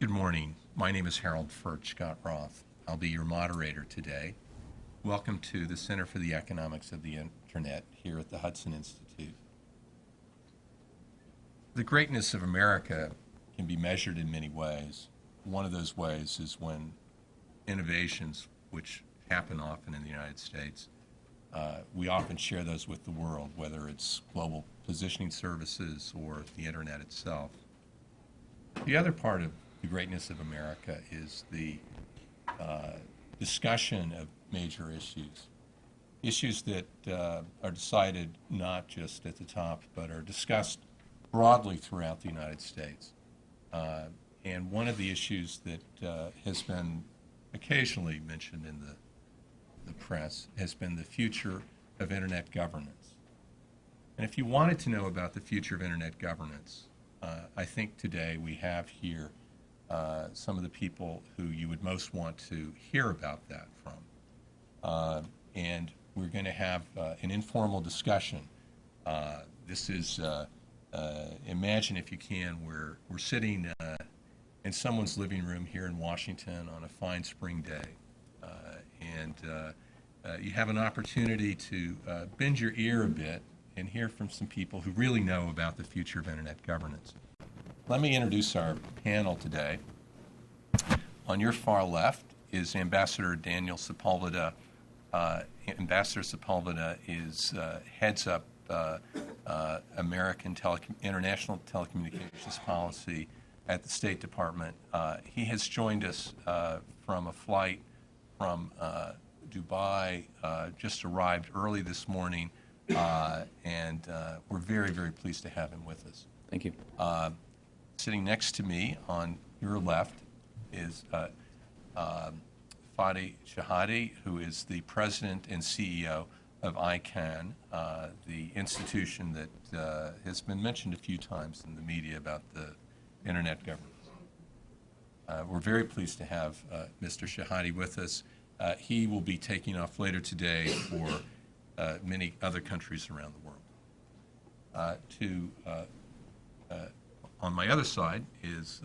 Good morning. My name is Harold Scott Roth. I'll be your moderator today. Welcome to the Center for the Economics of the Internet here at the Hudson Institute. The greatness of America can be measured in many ways. One of those ways is when innovations, which happen often in the United States, we often share those with the world, whether it's global positioning services or the Internet itself. The other part of the greatness of America is the discussion of major issues that are decided not just at the top, but are discussed broadly throughout the United States. And one of the issues that has been occasionally mentioned in the press has been the future of Internet governance. And if you wanted to know about the future of Internet governance, I think today we have here some of the people who you would most want to hear about that from. And we're going to have an informal discussion. This is, imagine if you can, we're sitting in someone's living room here in Washington on a fine spring day. And you have an opportunity to bend your ear a bit and hear from some people who really know about the future of Internet governance. Let me introduce our panel today. On your far left is Ambassador Daniel Sepulveda. Ambassador Sepulveda heads up American international telecommunications policy at the State Department. He has joined us from a flight from Dubai, just arrived early this morning, and we're very, very pleased to have him with us. Thank you. Sitting next to me on your left is Fadi Chehadé, who is the president and CEO of ICANN, the institution that has been mentioned a few times in the media about the Internet governance. We're very pleased to have Mr. Chehadé with us. He will be taking off later today for many other countries around the world. On my other side is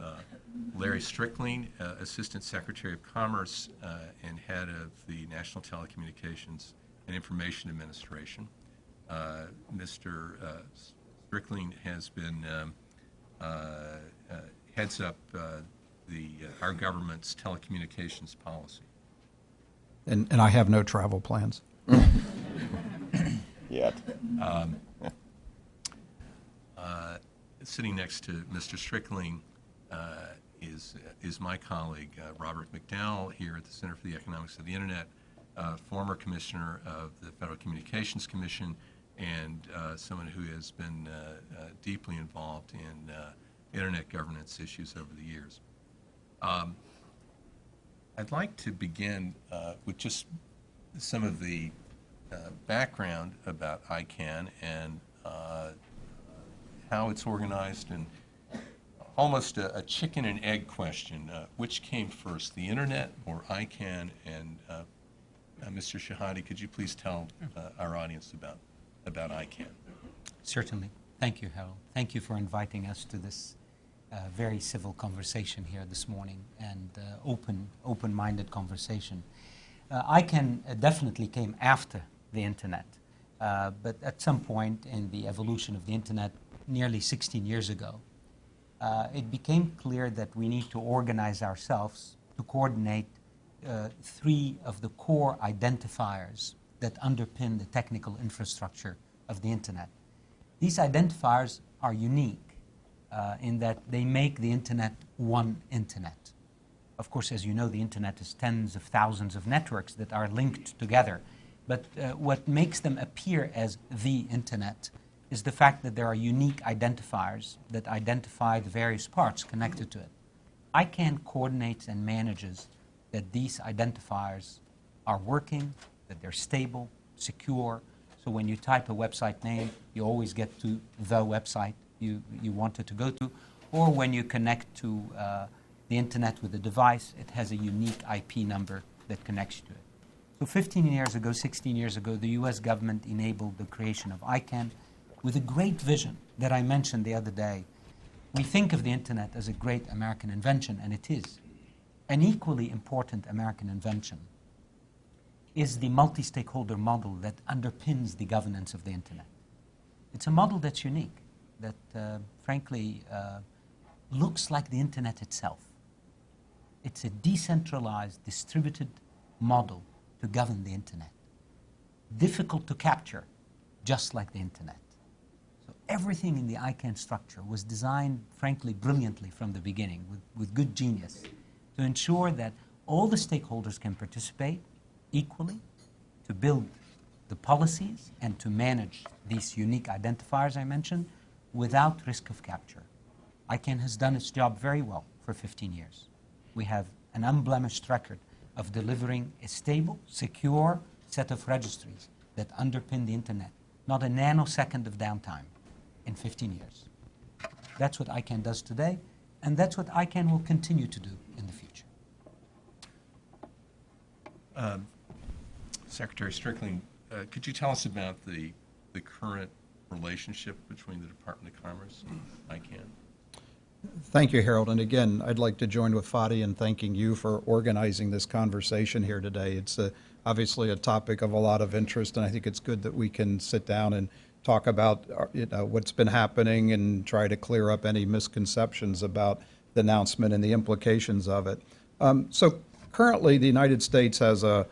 Larry Strickling, Assistant Secretary of Commerce and Head of the National Telecommunications and Information Administration. Mr. Strickling has been heads up our government's telecommunications policy. And I have no travel plans. Yet. Sitting next to Mr. Strickling is my colleague, Robert McDowell, here at the Center for the Economics of the Internet, former commissioner of the Federal Communications Commission, and someone who has been deeply involved in Internet governance issues over the years. I'd like to begin with just some of the background about ICANN and how it's organized, and almost a chicken and egg question. Which came first, the Internet or ICANN? And Mr. Chehadé, could you please tell our audience about ICANN? Certainly. Thank you, Harold. Thank you for inviting us to this very civil conversation here this morning, and open-minded conversation. ICANN definitely came after the Internet, but at some point in the evolution of the Internet, nearly 16 years ago, it became clear that we need to organize ourselves to coordinate three of the core identifiers that underpin the technical infrastructure of the Internet. These identifiers are unique in that they make the Internet one Internet. Of course, as you know, the Internet is tens of thousands of networks that are linked together. But what makes them appear as the Internet is the fact that there are unique identifiers that identify the various parts connected to it. ICANN coordinates and manages that these identifiers are working, that they're stable, secure. So when you type a website name, you always get to the website you wanted to go to. Or when you connect to the Internet with a device, it has a unique IP number that connects you to it. So 15 years ago, 16 years ago, the US government enabled the creation of ICANN with a great vision that I mentioned the other day, We think of the internet as a great American invention, and it is. An equally important American invention is the multi-stakeholder model that underpins the governance of the internet. It's a model that's unique, that frankly looks like the internet itself. It's a decentralized, distributed model to govern the internet. Difficult to capture, just like the internet. So everything in the ICANN structure was designed, frankly, brilliantly from the beginning, with good genius, to ensure that all the stakeholders can participate equally, to build the policies and to manage these unique identifiers I mentioned without risk of capture. ICANN has done its job very well for 15 years. We have an unblemished record of delivering a stable, secure set of registries that underpin the internet. Not a nanosecond of downtime in 15 years. That's what ICANN does today, and that's what ICANN will continue to do in the future. Secretary Strickling, could you tell us about the current relationship between the Department of Commerce and ICANN? Thank you, Harold. And again, I'd like to join with Fadi in thanking you for organizing this conversation here today. It's obviously a topic of a lot of interest, and I think it's good that we can sit down and talk about what's been happening and try to clear up any misconceptions about the announcement and the implications of it. So currently, the United States has a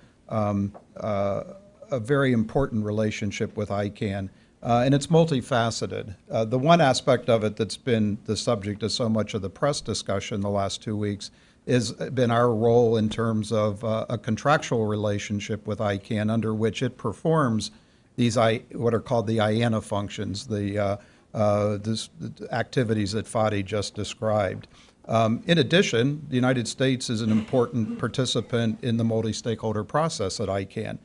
very important relationship with ICANN. And it's multifaceted. The one aspect of it that's been the subject of so much of the press discussion the last 2 weeks has been our role in terms of a contractual relationship with ICANN under which it performs these what are called the IANA functions, the activities that Fadi just described. In addition, the United States is an important participant in the multi-stakeholder process at ICANN.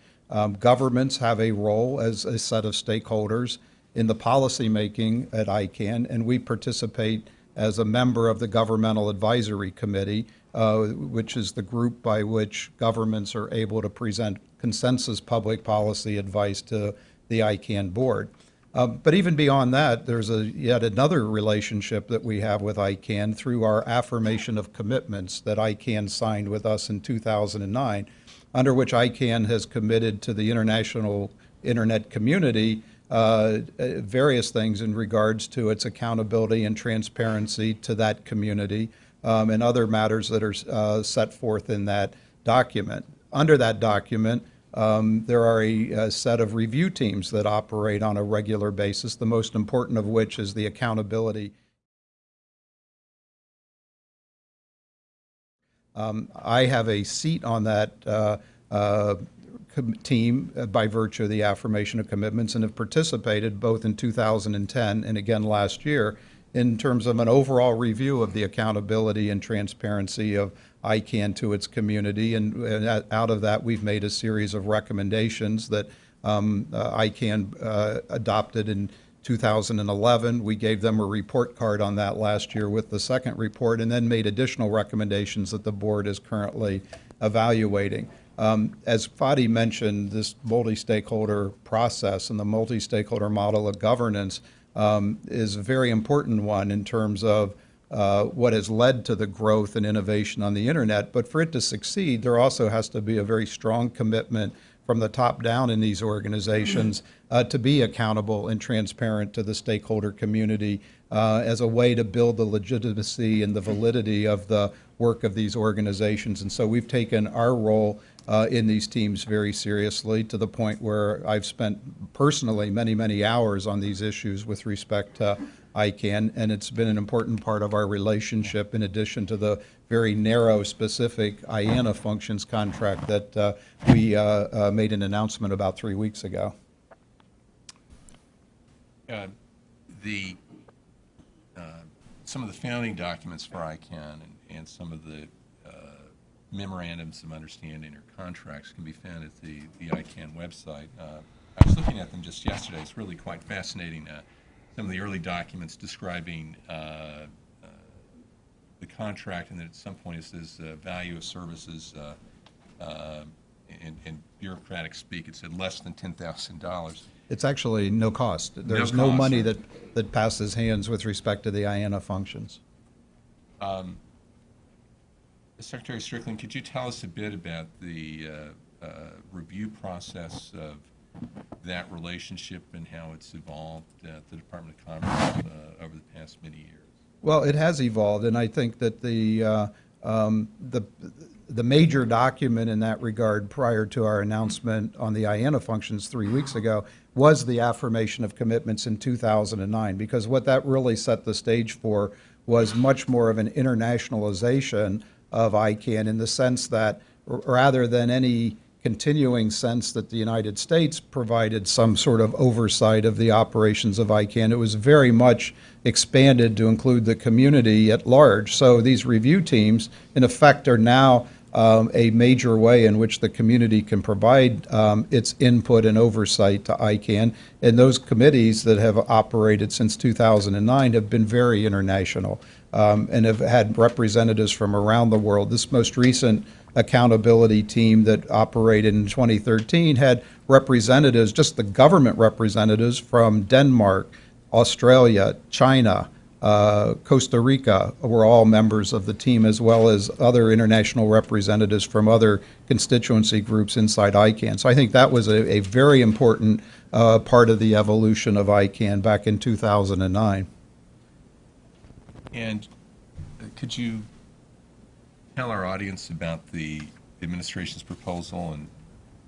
Governments have a role as a set of stakeholders in the policy making at ICANN, and we participate as a member of the Governmental Advisory Committee, which is the group by which governments are able to present consensus public policy advice to the ICANN board. But even beyond that, there's yet another relationship that we have with ICANN through our affirmation of commitments that ICANN signed with us in 2009, under which ICANN has committed to the international internet community various things in regards to its accountability and transparency to that community and other matters that are set forth in that document. Under that document, there are a set of review teams that operate on a regular basis, the most important of which is the accountability. I have a seat on that team by virtue of the affirmation of commitments and have participated both in 2010 and again last year in terms of an overall review of the accountability and transparency of ICANN to its community. And out of that, we've made a series of recommendations that ICANN adopted in 2011. We gave them a report card on that last year with the second report, and then made additional recommendations that the board is currently evaluating. As Fadi mentioned, this multi-stakeholder process and the multi-stakeholder model of governance is a very important one in terms of what has led to the growth and innovation on the internet. But for it to succeed, there also has to be a very strong commitment from the top down in these organizations to be accountable and transparent to the stakeholder community as a way to build the legitimacy and the validity of the work of these organizations. And so we've taken our role in these teams very seriously, to the point where I've spent personally many, many hours on these issues with respect to ICANN, and it's been an important part of our relationship in addition to the very narrow, specific IANA functions contract that we made an announcement about 3 weeks ago. Some of the founding documents for ICANN and some of the memorandums of understanding or contracts can be found at the ICANN website. I was looking at them just yesterday. It's really quite fascinating. Some of the early documents describing the contract, and then at some point it says value of services, in bureaucratic speak, it said less than $10,000. It's actually no cost. There's No no cost, money right. that passes hands with respect to the IANA functions. Secretary Strickling, could you tell us a bit about the review process of that relationship and how it's evolved at the Department of Commerce over the past many years? Well, it has evolved, and I think that the major document in that regard prior to our announcement on the IANA functions 3 weeks ago was the affirmation of commitments in 2009, because what that really set the stage for was much more of an internationalization of ICANN, in the sense that rather than any continuing sense that the United States provided some sort of oversight of the operations of ICANN, it was very much expanded to include the community at large. So these review teams, in effect, are now a major way in which the community can provide its input and oversight to ICANN. And those committees that have operated since 2009 have been very international and have had representatives from around the world. This most recent accountability team that operated in 2013 had representatives, just the government representatives from Denmark, Australia, China, Costa Rica were all members of the team, as well as other international representatives from other constituency groups inside ICANN. So I think that was a very important part of the evolution of ICANN back in 2009. And could you tell our audience about the administration's proposal, and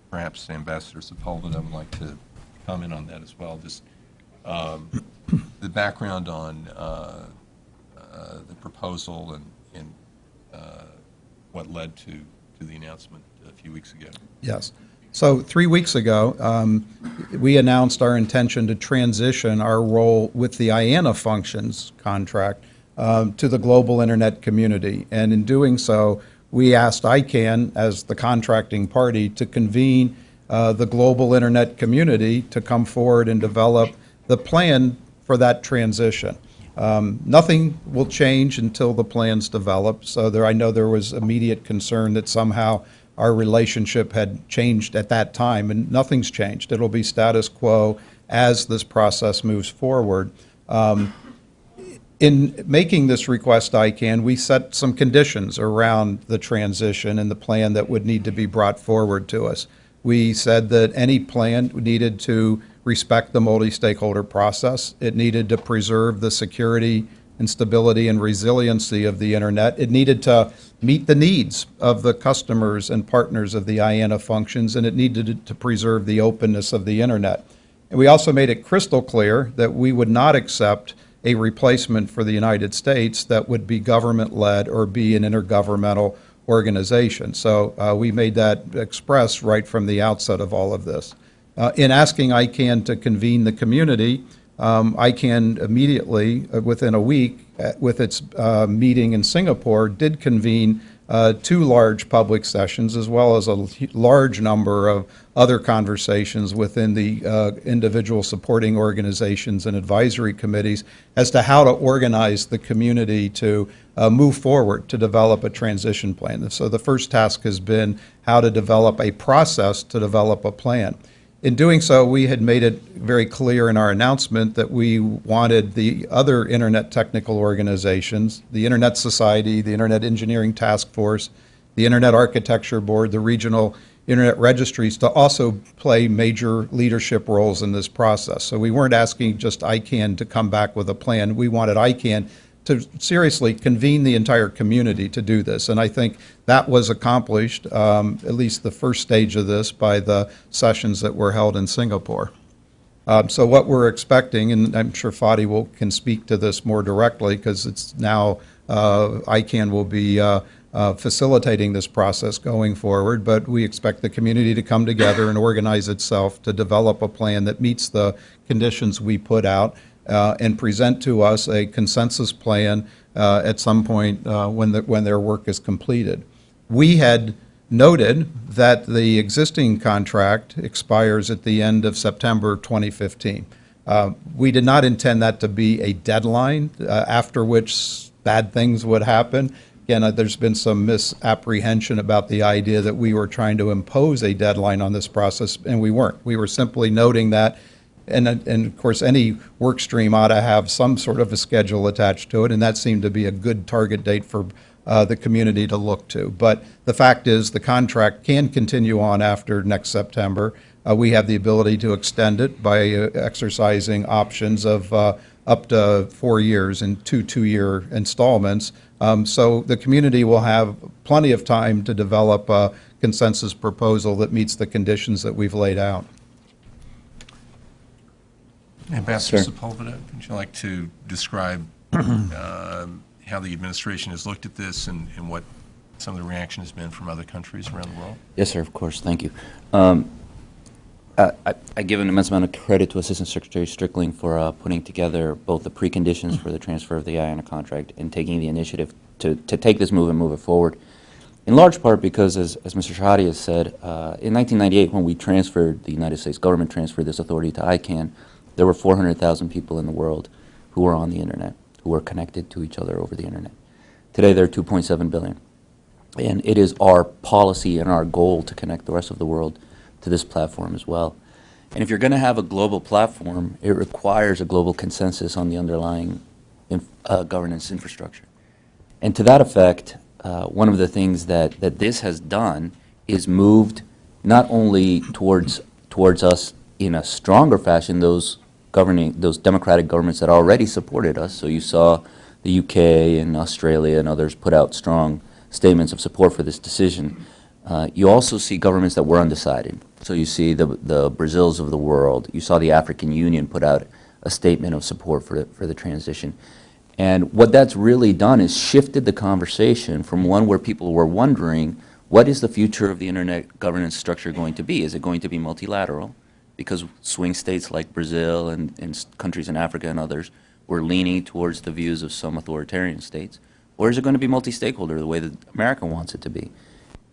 perhaps Ambassador Sepulveda would like to comment on that as well, just the background on the proposal and what led to the announcement a few weeks ago. Yes. So 3 weeks ago, we announced our intention to transition our role with the IANA functions contract to the global internet community. And in doing so, we asked ICANN, as the contracting party, to convene the global internet community to come forward and develop the plan for that transition. Nothing will change until the plan's developed. So I know there was immediate concern that somehow our relationship had changed at that time, and nothing's changed. It'll be status quo as this process moves forward. In making this request to ICANN, we set some conditions around the transition and the plan that would need to be brought forward to us. We said that any plan needed to respect the multi-stakeholder process. It needed to preserve the security and stability and resiliency of the internet. It needed to meet the needs of the customers and partners of the IANA functions, and it needed to preserve the openness of the internet. And we also made it crystal clear that we would not accept a replacement for the United States that would be government-led or be an intergovernmental organization. So we made that express right from the outset of all of this. In asking ICANN to convene the community, ICANN immediately, within a week, with its meeting in Singapore, did convene 2 large public sessions, as well as a large number of other conversations within the individual supporting organizations and advisory committees as to how to organize the community to move forward to develop a transition plan. So the first task has been how to develop a process to develop a plan. In doing so, we had made it very clear in our announcement that we wanted the other Internet technical organizations, the Internet Society, the Internet Engineering Task Force, the Internet Architecture Board, the regional Internet registries, to also play major leadership roles in this process. So we weren't asking just ICANN to come back with a plan. We wanted ICANN to seriously convene the entire community to do this. And I think that was accomplished, at least the first stage of this, by the sessions that were held in Singapore. So what we're expecting, and I'm sure Fadi can speak to this more directly, because it's now ICANN will be facilitating this process going forward, but we expect the community to come together and organize itself to develop a plan that meets the conditions we put out and present to us a consensus plan at some point when their work is completed. We had noted that the existing contract expires at the end of September 2015. We did not intend that to be a deadline after which bad things would happen. Again, there's been some misapprehension about the idea that we were trying to impose a deadline on this process, and we weren't. We were simply noting that and of course, any work stream ought to have some sort of a schedule attached to it, and that seemed to be a good target date for the community to look to. But the fact is, the contract can continue on after next September. We have the ability to extend it by exercising options of up to 4 years in two-year installments. So the community will have plenty of time to develop a consensus proposal that meets the conditions that we've laid out. Ambassador Sure. Sepulveda, would you like to describe how the administration has looked at this and what some of the reaction has been from other countries around the world? Yes, sir, of course. Thank you. I give an immense amount of credit to Assistant Secretary Strickling for putting together both the preconditions for the transfer of the IANA contract and taking the initiative to take this move and move it forward. In large part because, as Mr. Chehadé has said, in 1998, when we transferred, the United States government transferred this authority to ICANN, there were 400,000 people in the world who were on the internet, who were connected to each other over the internet. Today, there are 2.7 billion. And it is our policy and our goal to connect the rest of the world to this platform as well. And if you're going to have a global platform, it requires a global consensus on the underlying governance infrastructure. And to that effect, one of the things that this has done is moved not only towards us in a stronger fashion, those democratic governments that already supported us. So you saw the UK and Australia and others put out strong statements of support for this decision. You also see governments that were undecided. So you see the Brazils of the world. You saw the African Union put out a statement of support for the transition. And what that's really done is shifted the conversation from one where people were wondering, what is the future of the internet governance structure going to be? Is it going to be multilateral? Because swing states like Brazil and countries in Africa and others were leaning towards the views of some authoritarian states. Or is it going to be multi-stakeholder the way that America wants it to be?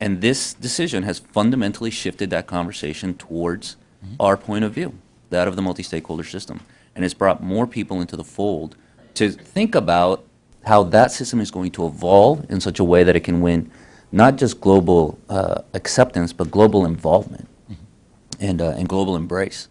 And this decision has fundamentally shifted that conversation towards our point of view, that of the multi-stakeholder system. And it's brought more people into the fold to think about how that system is going to evolve in such a way that it can win not just global acceptance, but global involvement and global embrace.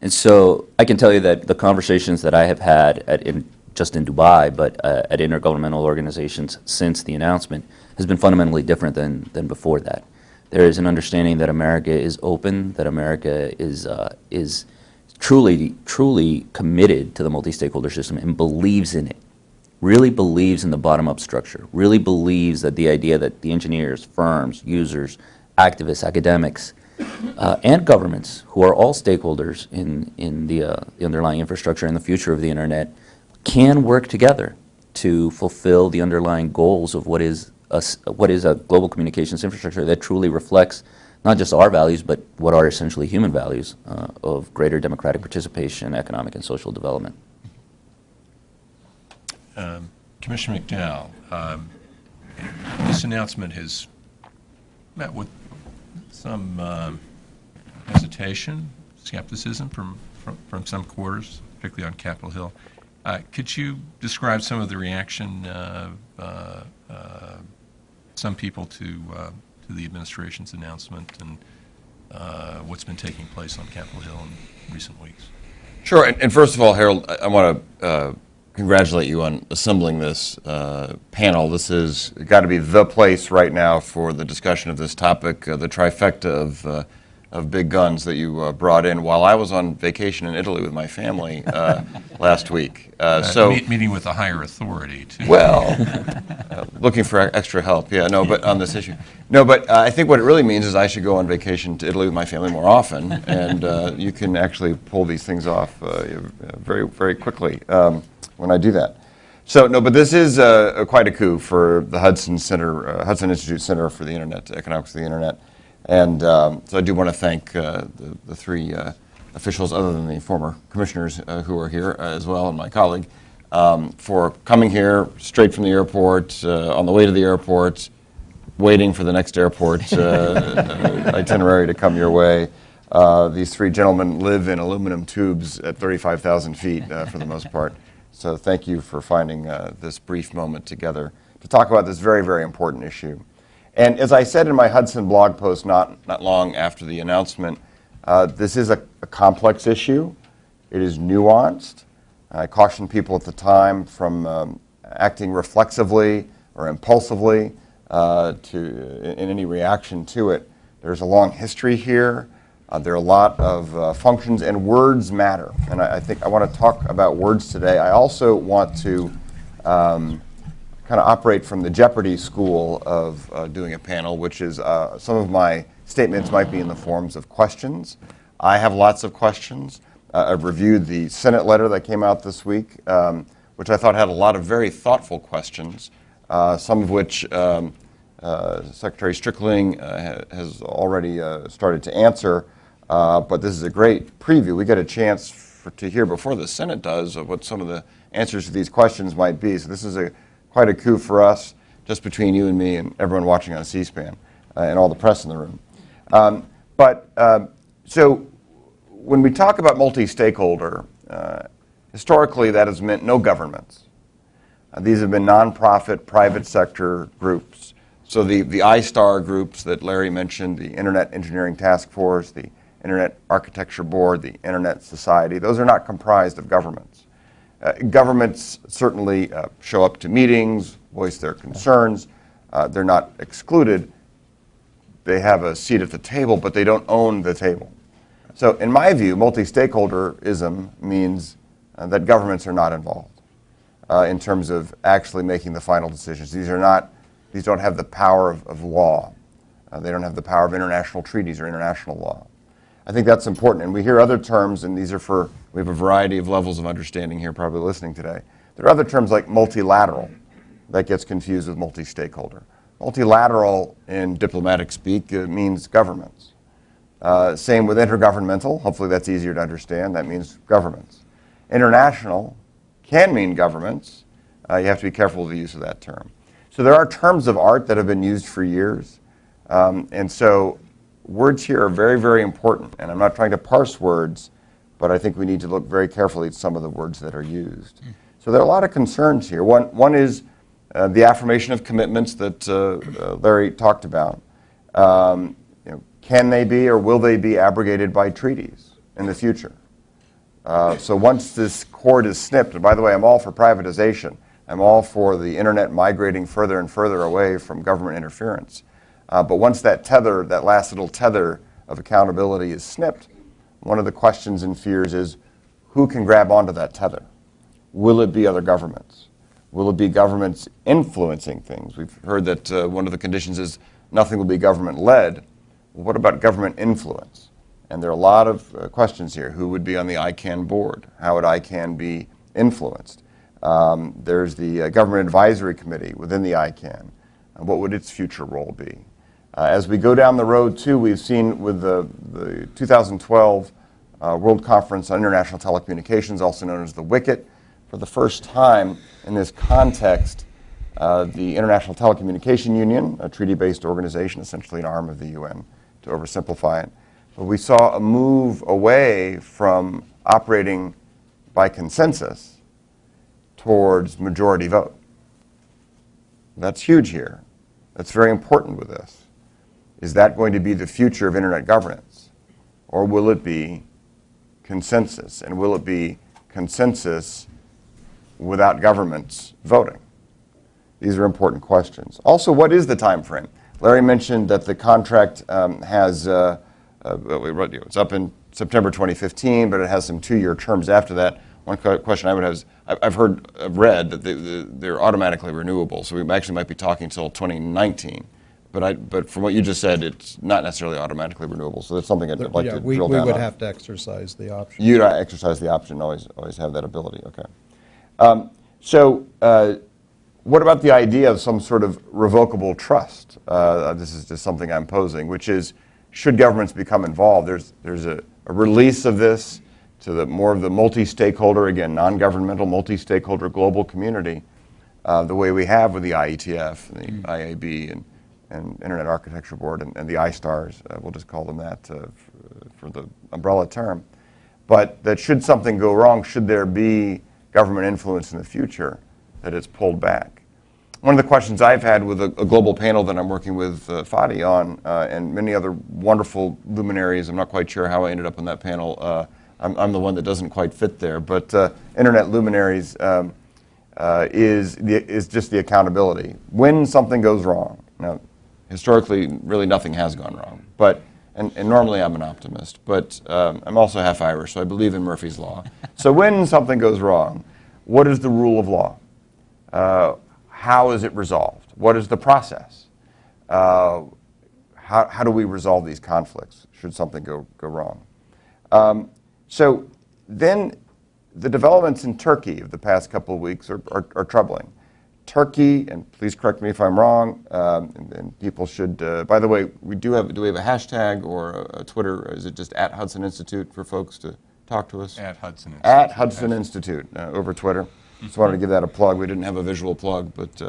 And so I can tell you that the conversations that I have had just in Dubai, but at intergovernmental organizations since the announcement has been fundamentally different than before that. There is an understanding that America is open, that America is truly committed to the multi-stakeholder system and believes in it, really believes in the bottom-up structure, really believes that the idea that the engineers, firms, users, activists, academics, and governments, who are all stakeholders in the underlying infrastructure and the future of the internet, can work together to fulfill the underlying goals of what is a global communications infrastructure that truly reflects not just our values, but what are essentially human values of greater democratic participation, economic and social development. Commissioner McDowell, this announcement has met with some hesitation, skepticism from some quarters, particularly on Capitol Hill. Could you describe some of the reaction of some people to the administration's announcement and what's been taking place on Capitol Hill in recent weeks? Sure, and first of all, Harold, I want to congratulate you on assembling this panel. This has got to be the place right now for the discussion of this topic, the trifecta of big guns that you brought in while I was on vacation in Italy with my family last week. Meeting with a higher authority, too. Well, looking for extra help, but on this issue. No, but I think what it really means is I should go on vacation to Italy with my family more often, and you can actually pull these things off very, very quickly when I do that. So, no, but this is quite a coup for the Hudson Institute Center for the Internet, Economics of the Internet. And so I do want to thank the three officials, other than the former commissioners who are here as well, and my colleague, for coming here straight from the airport, on the way to the airport, waiting for the next airport itinerary to come your way. These three gentlemen live in aluminum tubes at 35,000 feet for the most part. So thank you for finding this brief moment together to talk about this very, very important issue. And as I said in my Hudson blog post not long after the announcement, this is a complex issue. It is nuanced. I cautioned people at the time from acting reflexively or impulsively in any reaction to it. There's a long history here. There are a lot of functions, and words matter. And I think I want to talk about words today. I also want to kind of operate from the Jeopardy school of doing a panel, which is some of my statements might be in the forms of questions. I have lots of questions. I've reviewed the Senate letter that came out this week, which I thought had a lot of very thoughtful questions, some of which Secretary Strickling has already started to answer. But this is a great preview. We get a chance to hear before the Senate does of what some of the answers to these questions might be. So this is quite a coup for us, just between you and me and everyone watching on C-SPAN and all the press in the room. So when we talk about multi-stakeholder, historically that has meant no governments. These have been nonprofit, private sector groups. So the ISTAR groups that Larry mentioned, the Internet Engineering Task Force, the Internet Architecture Board, the Internet Society, those are not comprised of governments. Governments certainly show up to meetings, voice their concerns. They're not excluded. They have a seat at the table, but they don't own the table. So in my view, multi-stakeholderism means that governments are not involved in terms of actually making the final decisions. These don't have the power of law. They don't have the power of international treaties or international law. I think that's important. And we hear other terms, and we have a variety of levels of understanding here probably listening today. There are other terms like multilateral that gets confused with multi-stakeholder. Multilateral in diplomatic speak means governments. Same with intergovernmental. Hopefully that's easier to understand. That means governments. International can mean governments. You have to be careful with the use of that term. So there are terms of art that have been used for years. And so words here are very, very important. And I'm not trying to parse words, but I think we need to look very carefully at some of the words that are used. So there are a lot of concerns here. One is the affirmation of commitments that Larry talked about. Can they be or will they be abrogated by treaties in the future? So once this cord is snipped, and by the way, I'm all for privatization. I'm all for the internet migrating further and further away from government interference. But once that tether, that last little tether of accountability is snipped, one of the questions and fears is who can grab onto that tether? Will it be other governments? Will it be governments influencing things? We've heard that one of the conditions is nothing will be government-led. Well, what about government influence? And there are a lot of questions here. Who would be on the ICANN board? How would ICANN be influenced? There's the Government Advisory Committee within the ICANN. What would its future role be? As we go down the road, too, we've seen with the 2012 World Conference on International Telecommunications, also known as the WICET, for the first time in this context, the International Telecommunication Union, a treaty-based organization, essentially an arm of the UN, to oversimplify it. But we saw a move away from operating by consensus towards majority vote. That's huge here. That's very important with this. Is that going to be the future of internet governance? Or will it be consensus? And will it be consensus without governments voting? These are important questions. Also, what is the time frame? Larry mentioned that the contract it's up in September 2015, but it has some 2-year terms after that. One question I would have is, I've read that they're automatically renewable, so we actually might be talking until 2019. But from what you just said, it's not necessarily automatically renewable, so that's something I'd like to drill down on. We would have to exercise the option. You'd exercise the option, always have that ability, okay. What about the idea of some sort of revocable trust? This is just something I'm posing, which is, should governments become involved? There's a release of this to more of the multi-stakeholder, again, non-governmental, multi-stakeholder global community, the way we have with the IETF, and the IAB, and Internet Architecture Board, and the ISTARs, we'll just call them that for the umbrella term. But that should something go wrong, should there be government influence in the future, that it's pulled back. One of the questions I've had with a global panel that I'm working with Fadi on, and many other wonderful luminaries, I'm not quite sure how I ended up on that panel. I'm the one that doesn't quite fit there. But internet luminaries is just the accountability. When something goes wrong, now, historically, really nothing has gone wrong. But and normally I'm an optimist, but I'm also half Irish, so I believe in Murphy's Law. So when something goes wrong, what is the rule of law? How is it resolved? What is the process? How do we resolve these conflicts should something go wrong? So then the developments in Turkey of the past couple of weeks are troubling. Turkey, and please correct me if I'm wrong, and people should, by the way, do we have a hashtag or a Twitter, or is it just at Hudson Institute for folks to talk to us? At Hudson Institute. At Hudson Institute over Twitter. Just wanted to give that a plug. We didn't have a visual plug, but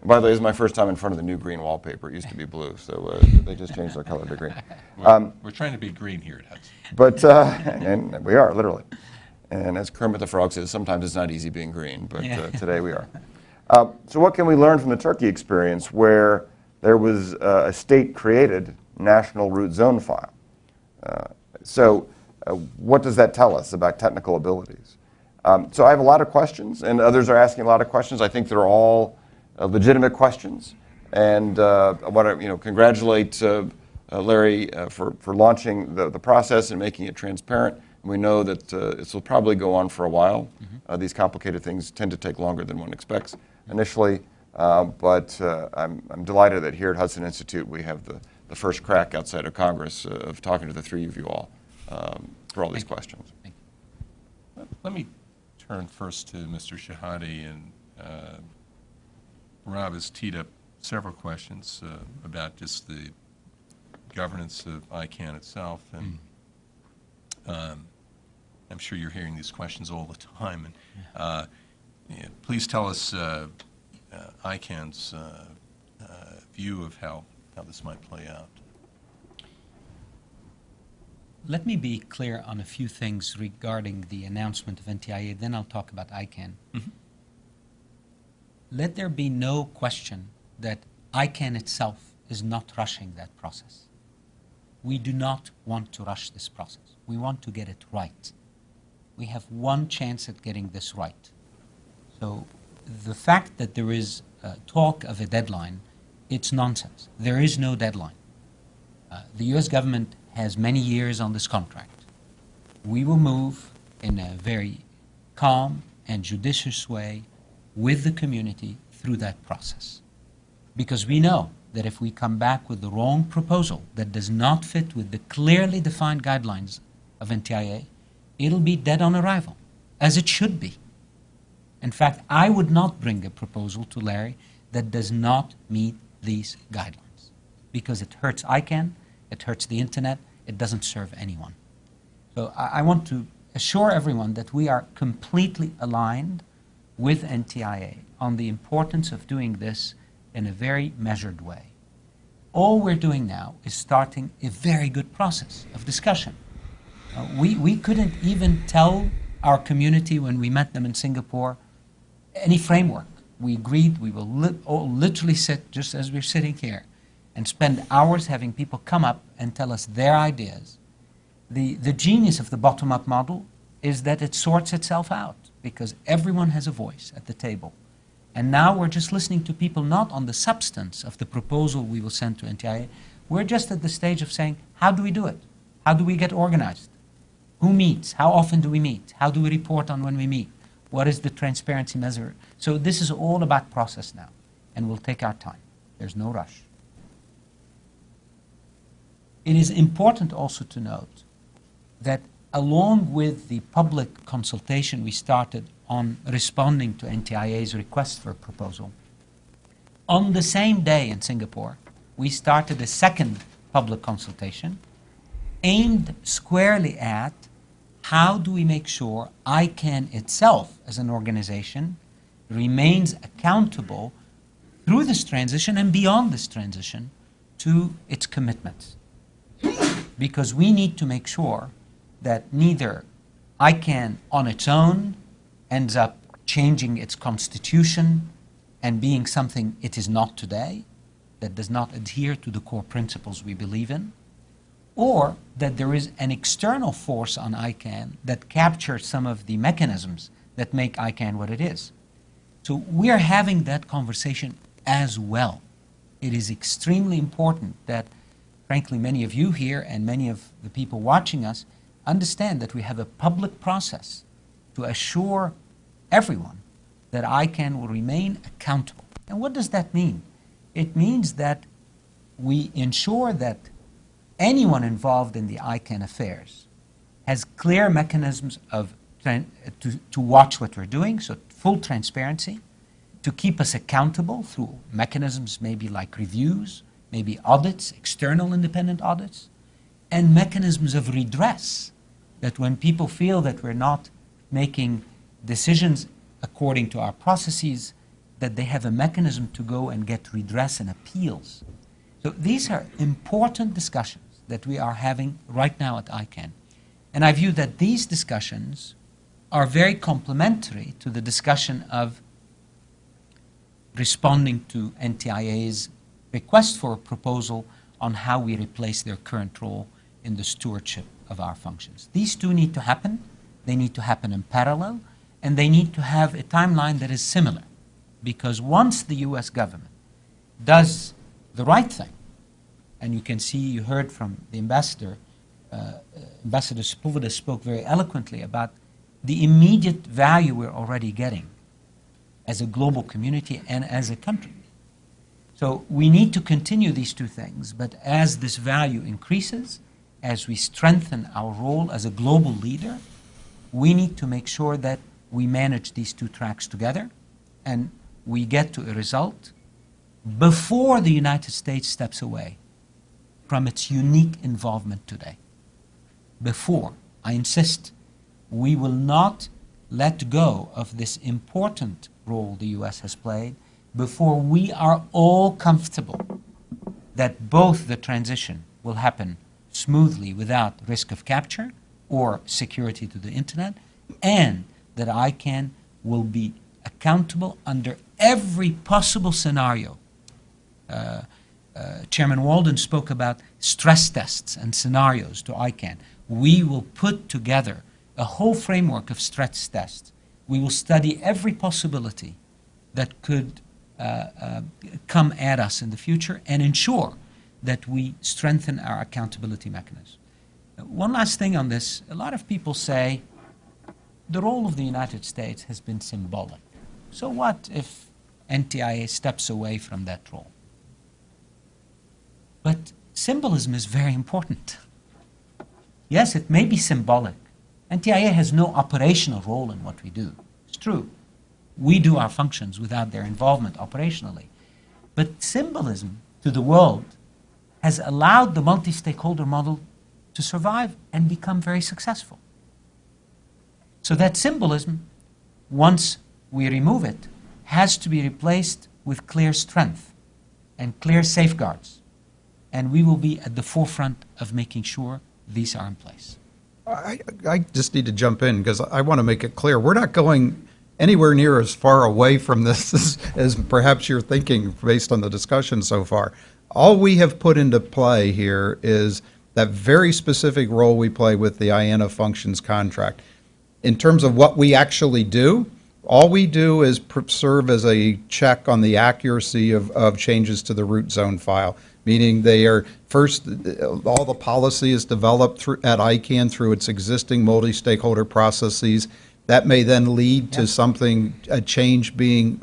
by the way, this is my first time in front of the new green wallpaper. It used to be blue, so they just changed their color to green. We're trying to be green here at Hudson. But, and we are, literally. And as Kermit the Frog says, sometimes it's not easy being green, but today we are. So what can we learn from the Turkey experience where there was a state-created national root zone file? What does that tell us about technical abilities? So I have a lot of questions, and others are asking a lot of questions. I think they're all legitimate questions. And I want to congratulate Larry for launching the process and making it transparent. And we know that this will probably go on for a while. These complicated things tend to take longer than one expects initially, but I'm delighted that here at Hudson Institute we have the first crack outside of Congress of talking to the three of you all for all these questions. Let me turn first to Mr. Chehadé, and Rob has teed up several questions about just the governance of ICANN itself, and I'm sure you're hearing these questions all the time. And please tell us ICANN's view of how this might play out. Let me be clear on a few things regarding the announcement of NTIA, then I'll talk about ICANN. Let there be no question that ICANN itself is not rushing that process. We do not want to rush this process. We want to get it right. We have one chance at getting this right. So the fact that there is talk of a deadline, it's nonsense. There is no deadline. The US government has many years on this contract. We will move in a very calm and judicious way with the community through that process. Because we know that if we come back with the wrong proposal that does not fit with the clearly defined guidelines of NTIA, it'll be dead on arrival, as it should be. In fact, I would not bring a proposal to Larry that does not meet these guidelines, because it hurts ICANN, it hurts the internet, it doesn't serve anyone. So I want to assure everyone that we are completely aligned with NTIA on the importance of doing this in a very measured way. All we're doing now is starting a very good process of discussion. We couldn't even tell our community when we met them in Singapore any framework. We agreed we will all literally sit just as we're sitting here and spend hours having people come up and tell us their ideas. The genius of the bottom-up model is that it sorts itself out because everyone has a voice at the table. And now we're just listening to people not on the substance of the proposal we will send to NTIA. We're just at the stage of saying, how do we do it? How do we get organized? Who meets? How often do we meet? How do we report on when we meet? What is the transparency measure? So this is all about process now, and we'll take our time. There's no rush. It is important also to note that along with the public consultation we started on responding to NTIA's request for a proposal, on the same day in Singapore, we started a second public consultation aimed squarely at how do we make sure ICANN itself as an organization remains accountable through this transition and beyond this transition to its commitments. Because we need to make sure that neither ICANN on its own ends up changing its constitution and being something it is not today, that does not adhere to the core principles we believe in, or that there is an external force on ICANN that captures some of the mechanisms that make ICANN what it is. So we are having that conversation as well. It is extremely important that, frankly, many of you here and many of the people watching us understand that we have a public process to assure everyone that ICANN will remain accountable. And what does that mean? It means that we ensure that anyone involved in the ICANN affairs has clear mechanisms of to watch what we're doing, so full transparency, to keep us accountable through mechanisms maybe like reviews, maybe audits, external independent audits, and mechanisms of redress, that when people feel that we're not making decisions according to our processes, that they have a mechanism to go and get redress and appeals. So these are important discussions that we are having right now at ICANN. And I view that these discussions are very complementary to the discussion of responding to NTIA's request for a proposal on how we replace their current role in the stewardship of our functions. These two need to happen. They need to happen in parallel, and they need to have a timeline that is similar. Because once the US government does the right thing, and you can see, you heard from the ambassador, Ambassador Sepulveda spoke very eloquently about the immediate value we're already getting as a global community and as a country. So we need to continue these two things, but as this value increases, as we strengthen our role as a global leader, we need to make sure that we manage these two tracks together and we get to a result before the United States steps away from its unique involvement today. Before, I insist, we will not let go of this important role the US has played before we are all comfortable that both the transition will happen smoothly without risk of capture or security to the internet, and that ICANN will be accountable under every possible scenario. Chairman Walden spoke about stress tests and scenarios to ICANN. We will put together a whole framework of stress tests. We will study every possibility that could come at us in the future and ensure that we strengthen our accountability mechanism. One last thing on this. A lot of people say the role of the United States has been symbolic. So what if NTIA steps away from that role? But symbolism is very important. Yes, it may be symbolic. NTIA has no operational role in what we do. It's true. We do our functions without their involvement operationally. But symbolism to the world has allowed the multi-stakeholder model to survive and become very successful. So that symbolism, once we remove it, has to be replaced with clear strength and clear safeguards. And we will be at the forefront of making sure these are in place. I just need to jump in because I want to make it clear. We're not going anywhere near as far away from this as perhaps you're thinking based on the discussion so far. All we have put into play here is that very specific role we play with the IANA functions contract. In terms of what we actually do, all we do is serve as a check on the accuracy of changes to the root zone file, meaning they are first, all the policy is developed at ICANN through its existing multi-stakeholder processes. That may then lead to something, a change being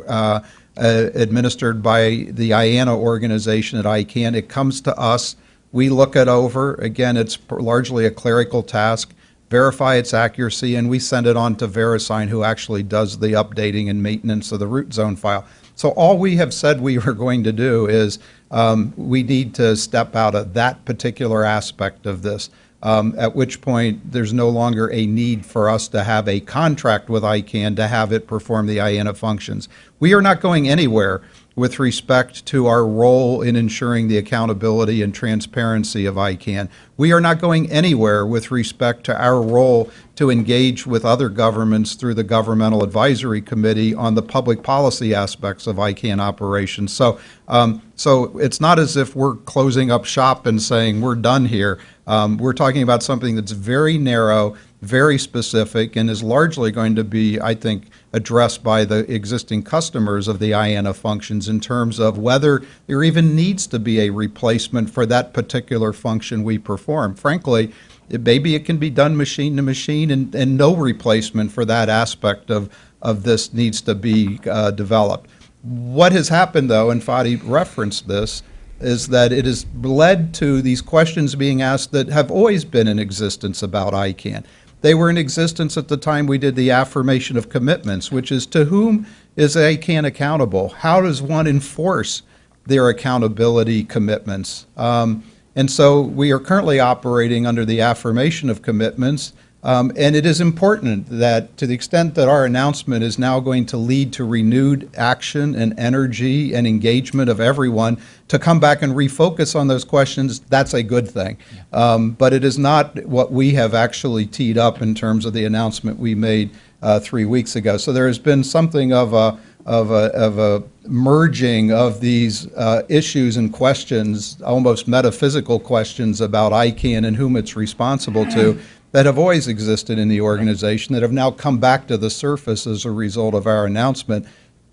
administered by the IANA organization at ICANN. It comes to us, we look it over. Again, it's largely a clerical task, verify its accuracy, and we send it on to VeriSign, who actually does the updating and maintenance of the root zone file. So all we have said we were going to do is we need to step out of that particular aspect of this, at which point there's no longer a need for us to have a contract with ICANN to have it perform the IANA functions. We are not going anywhere with respect to our role in ensuring the accountability and transparency of ICANN. We are not going anywhere with respect to our role to engage with other governments through the Governmental Advisory Committee on the public policy aspects of ICANN operations. So it's not as if we're closing up shop and saying we're done here. We're talking about something that's very narrow, very specific, and is largely going to be, I think, addressed by the existing customers of the IANA functions in terms of whether there even needs to be a replacement for that particular function we perform. Frankly, maybe it can be done machine to machine, and no replacement for that aspect of this needs to be developed. What has happened, though, and Fadi referenced this, is that it has led to these questions being asked that have always been in existence about ICANN. They were in existence at the time we did the affirmation of commitments, which is, to whom is ICANN accountable? How does one enforce their accountability commitments? And so we are currently operating under the affirmation of commitments, and it is important that, to the extent that our announcement is now going to lead to renewed action and energy and engagement of everyone to come back and refocus on those questions, that's a good thing. Yeah. But it is not what we have actually teed up in terms of the announcement we made 3 weeks ago. So there has been something of a merging of these issues and questions, almost metaphysical questions about ICANN and whom it's responsible to, that have always existed in the organization that have now come back to the surface as a result of our announcement.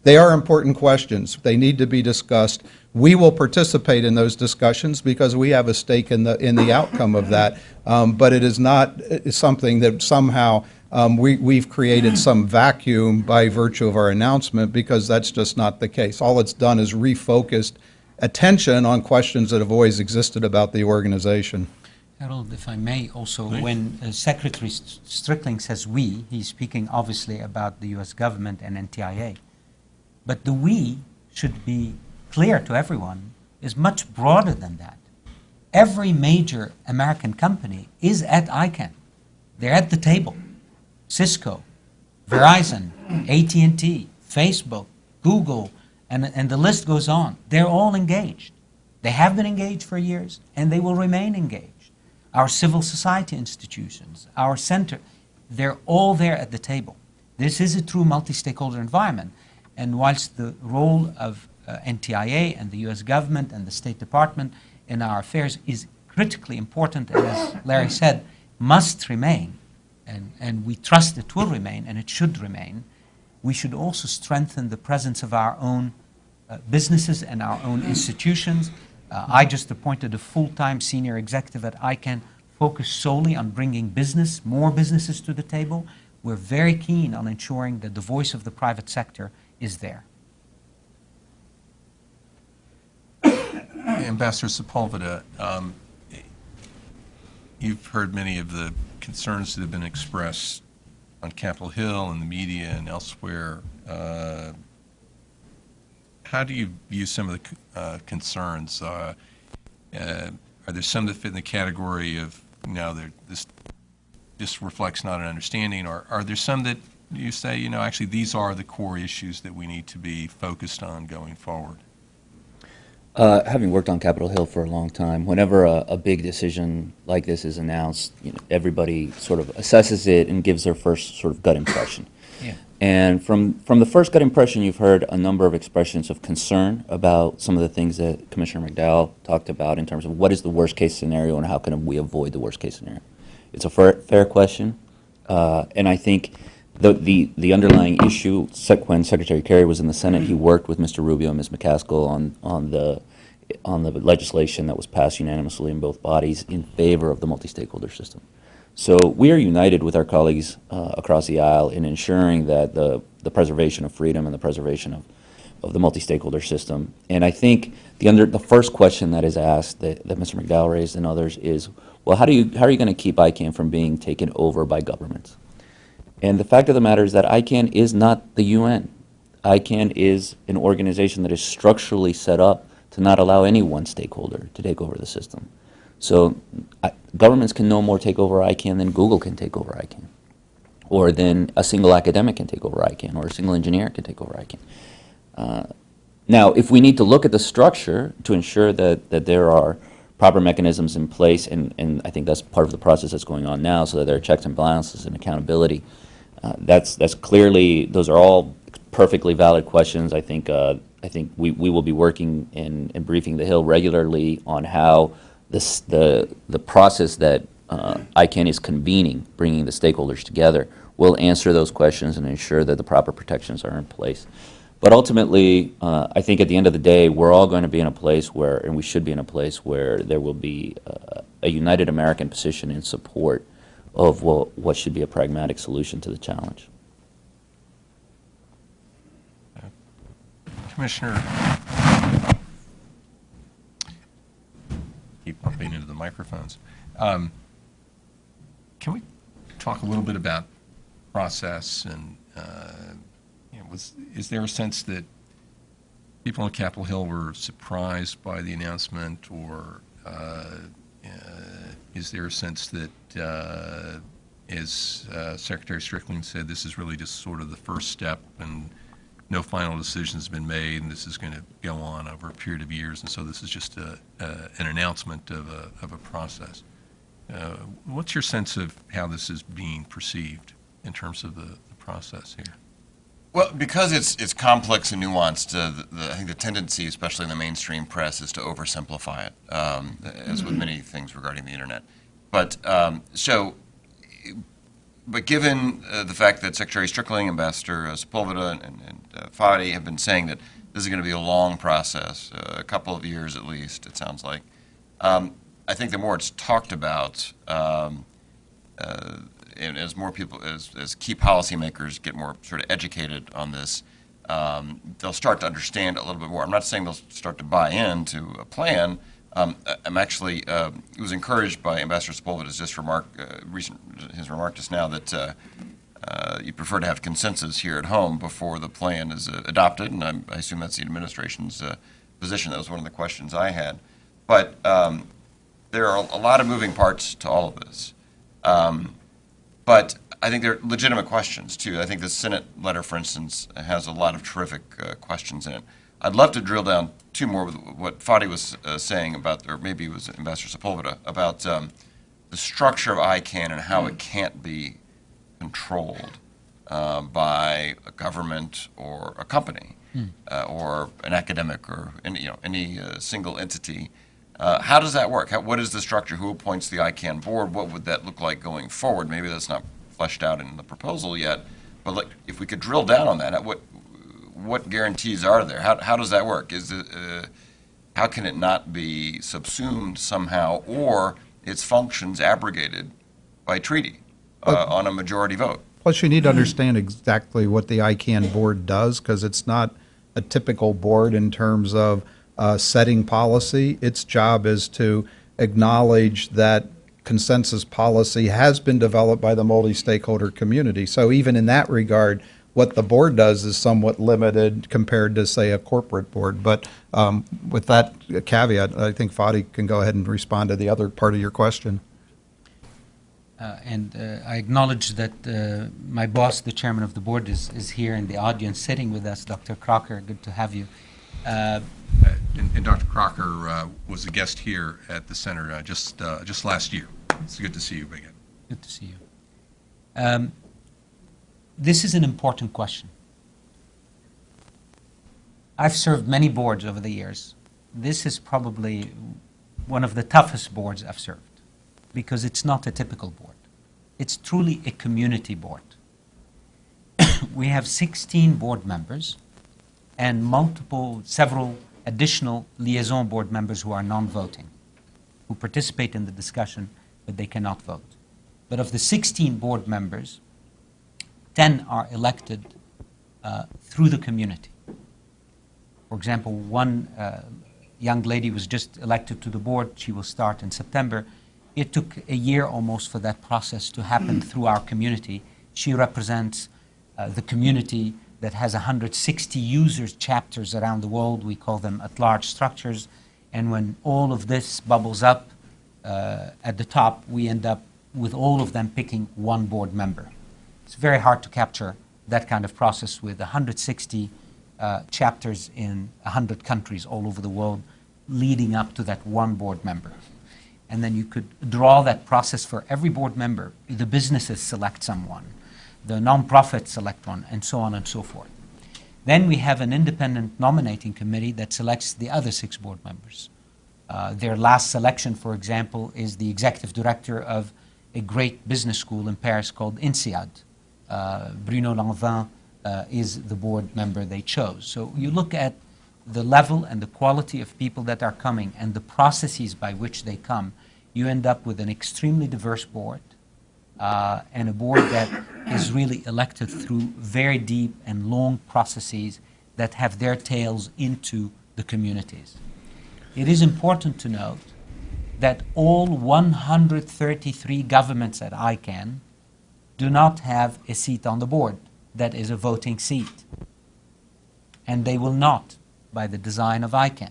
They are important questions. They need to be discussed. We will participate in those discussions because we have a stake in the outcome of that. But it is not something that somehow we've created some vacuum by virtue of our announcement, because that's just not the case. All it's done is refocused attention on questions that have always existed about the organization. Harold, if I may also, when Secretary Strickling says we, he's speaking obviously about the U.S. government and NTIA. But the we should be clear to everyone is much broader than that. Every major American company is at ICANN. They're at the table. Cisco, Verizon, AT&T, Facebook, Google, and the list goes on. They're all engaged. They have been engaged for years, and they will remain engaged. Our civil society institutions, our center, they're all there at the table. This is a true multi-stakeholder environment. And whilst the role of NTIA and the U.S. government and the State Department in our affairs is critically important, and as Larry said, must remain, and we trust it will remain, and it should remain, we should also strengthen the presence of our own businesses and our own institutions. I just appointed a full-time senior executive at ICANN focused solely on bringing more businesses to the table. We're very keen on ensuring that the voice of the private sector is there. Ambassador Sepulveda, you've heard many of the concerns that have been expressed on Capitol Hill and the media and elsewhere. How do you view some of the concerns? Are there some that fit in the category of, this reflects not an understanding, or are there some that you say, actually these are the core issues that we need to be focused on going forward? Having worked on Capitol Hill for a long time, whenever a big decision like this is announced, everybody sort of assesses it and gives their first sort of gut impression. Yeah. And from the first gut impression, you've heard a number of expressions of concern about some of the things that Commissioner McDowell talked about in terms of what is the worst case scenario and how can we avoid the worst case scenario. It's a fair question, and I think the underlying issue, when Secretary Kerry was in the Senate, he worked with Mr. Rubio and Ms. McCaskill on the legislation that was passed unanimously in both bodies in favor of the multi-stakeholder system. So we are united with our colleagues across the aisle in ensuring that the preservation of freedom and the preservation of the multi-stakeholder system. And I think the first question that is asked that Mr. McDowell raised and others is, well, how are you going to keep ICANN from being taken over by governments? And the fact of the matter is that ICANN is not the UN. ICANN is an organization that is structurally set up to not allow any one stakeholder to take over the system. So governments can no more take over ICANN than Google can take over ICANN, or than a single academic can take over ICANN, or a single engineer can take over ICANN. Now, if we need to look at the structure to ensure that there are proper mechanisms in place, and I think that's part of the process that's going on now, so that there are checks and balances and accountability, that's clearly, those are all perfectly valid questions. I think we will be working and briefing the Hill regularly on how the process that ICANN is convening, bringing the stakeholders together, will answer those questions and ensure that the proper protections are in place. But ultimately, I think at the end of the day, we're all going to be in a place where, and we should be in a place where there will be a united American position in support of what should be a pragmatic solution to the challenge. Commissioner, keep bumping into the microphones. Can we talk a little bit about process and is there a sense that people on Capitol Hill were surprised by the announcement, or is there a sense that, as Secretary Strickling said, this is really just sort of the first step and no final decision has been made, and this is going to go on over a period of years, and so this is just an announcement of a process? What's your sense of how this is being perceived in terms of the process here? Well, because it's complex and nuanced, I think the tendency, especially in the mainstream press, is to oversimplify it, as with many things regarding the internet. But given the fact that Secretary Strickling, Ambassador Sepulveda, and Fadi have been saying that this is going to be a long process, a couple of years at least, it sounds like, I think the more it's talked about, and as more people, as key policymakers get more sort of educated on this, they'll start to understand a little bit more. I'm not saying they'll start to buy into a plan. I'm actually was encouraged by Ambassador Sepulveda's just his remark just now that you prefer to have consensus here at home before the plan is adopted, and I assume that's the administration's position. That was one of the questions I had. But there are a lot of moving parts to all of this. But I think they're legitimate questions, too. I think the Senate letter, for instance, has a lot of terrific questions in it. I'd love to drill down two more with what Fadi was saying about, or maybe it was Ambassador Sepulveda, about the structure of ICANN and how it can't be controlled by a government or a company or an academic or any single entity. How does that work? What is the structure? Who appoints the ICANN board? What would that look like going forward? Maybe that's not fleshed out in the proposal yet, but if we could drill down on that, what guarantees are there? How does that work? How can it not be subsumed somehow, or its functions abrogated by treaty on a majority vote? Plus, you need to understand exactly what the ICANN board does, because it's not a typical board in terms of setting policy. Its job is to acknowledge that consensus policy has been developed by the multi-stakeholder community. So even in that regard, what the board does is somewhat limited compared to, say, a corporate board. But with that caveat, I think Fadi can go ahead and respond to the other part of your question. I acknowledge that my boss, the chairman of the board, is here in the audience sitting with us, Dr. Crocker. Good to have you. And Dr. Crocker was a guest here at the center just last year. It's good to see you again. Good to see you. This is an important question. I've served many boards over the years. This is probably one of the toughest boards I've served because it's not a typical board. It's truly a community board. We have 16 board members and several additional liaison board members who are non-voting, who participate in the discussion, but they cannot vote. But of the 16 board members, 10 are elected through the community. For example, one young lady was just elected to the board. She will start in September. It took a year almost for that process to happen through our community. She represents the community that has 160 users chapters around the world. We call them at-large structures. And when all of this bubbles up at the top, we end up with all of them picking one board member. It's very hard to capture that kind of process with 160 chapters in 100 countries all over the world leading up to that one board member. And then you could draw that process for every board member. The businesses select someone, the nonprofits select one, and so on and so forth. Then we have an independent nominating committee that selects the other 6 board members. Their last selection, for example, is the executive director of a great business school in Paris called INSEAD. Bruno Lanvin is the board member they chose. So you look at the level and the quality of people that are coming and the processes by which they come, you end up with an extremely diverse board and a board that is really elected through very deep and long processes that have their tails into the communities. It is important to note that all 133 governments at ICANN do not have a seat on the board that is a voting seat, and they will not by the design of ICANN.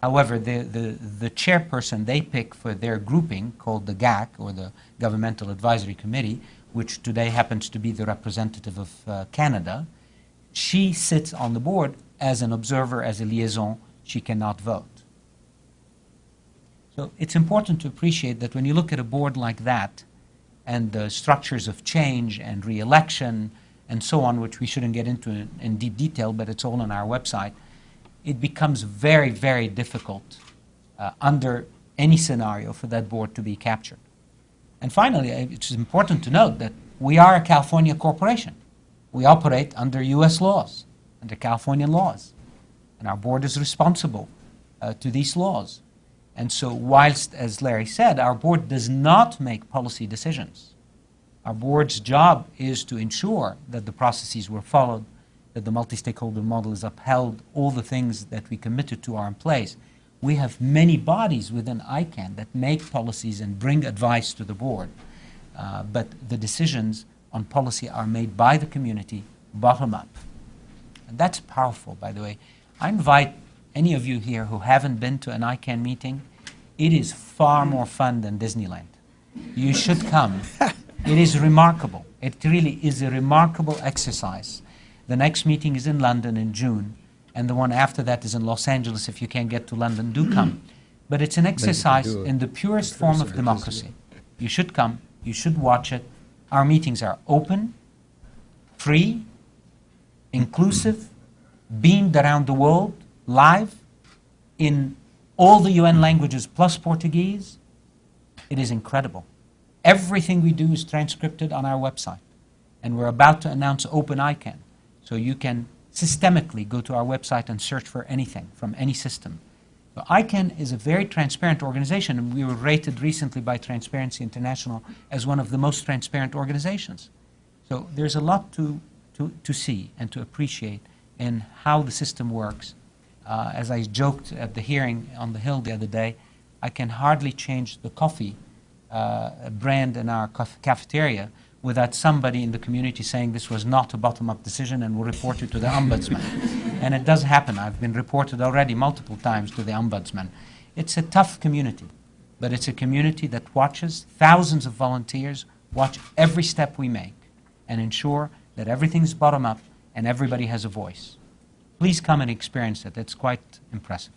However, the chairperson they pick for their grouping, called the GAC, or the Governmental Advisory Committee, which today happens to be the representative of Canada, she sits on the board as an observer, as a liaison. She cannot vote. So it's important to appreciate that when you look at a board like that, and the structures of change and re-election and so on, which we shouldn't get into in deep detail, but it's all on our website, it becomes very, very difficult under any scenario for that board to be captured. And finally, it's important to note that we are a California corporation. We operate under U.S. laws, under Californian laws, and our board is responsible to these laws. And so whilst, as Larry said, our board does not make policy decisions, our board's job is to ensure that the processes were followed, that the multi-stakeholder model is upheld, all the things that we committed to are in place. We have many bodies within ICANN that make policies and bring advice to the board, but the decisions on policy are made by the community, bottom up. And that's powerful, by the way. I invite any of you here who haven't been to an ICANN meeting. It is far more fun than Disneyland. You should come. It is remarkable. It really is a remarkable exercise. The next meeting is in London in June, and the one after that is in Los Angeles. If you can't get to London, do come. But it's an exercise in the purest form of democracy. You should come. You should watch it. Our meetings are open, free, inclusive, beamed around the world, live, in all the UN languages plus Portuguese. It is incredible. Everything we do is transcripted on our website. And we're about to announce Open ICANN. So you can systemically go to our website and search for anything from any system. So ICANN is a very transparent organization, and we were rated recently by Transparency International as one of the most transparent organizations. So there's a lot to see and to appreciate in how the system works. As I joked at the hearing on the Hill the other day, I can hardly change the coffee brand in our cafeteria without somebody in the community saying this was not a bottom-up decision and will report it to the ombudsman. And it does happen. I've been reported already multiple times to the ombudsman. It's a tough community, but it's a community that watches. Thousands of volunteers watch every step we make and ensure that everything's bottom-up and everybody has a voice. Please come and experience it. It's quite impressive.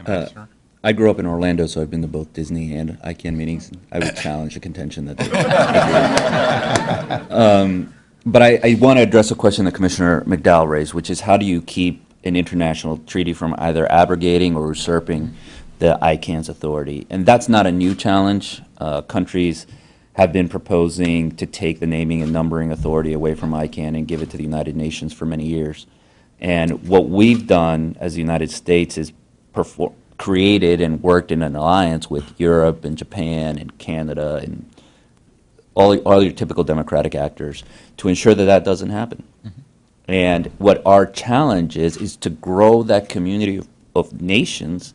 Ambassador? I grew up in Orlando, so I've been to both Disney and ICANN meetings. I would challenge the contention that but I want to address a question that Commissioner McDowell raised, which is how do you keep an international treaty from either abrogating or usurping the ICANN's authority? And that's not a new challenge. Countries have been proposing to take the naming and numbering authority away from ICANN and give it to the United Nations for many years. And what we've done as the United States is created and worked in an alliance with Europe and Japan and Canada and all your typical democratic actors to ensure that that doesn't happen. Mm-hmm. And what our challenge is to grow that community of nations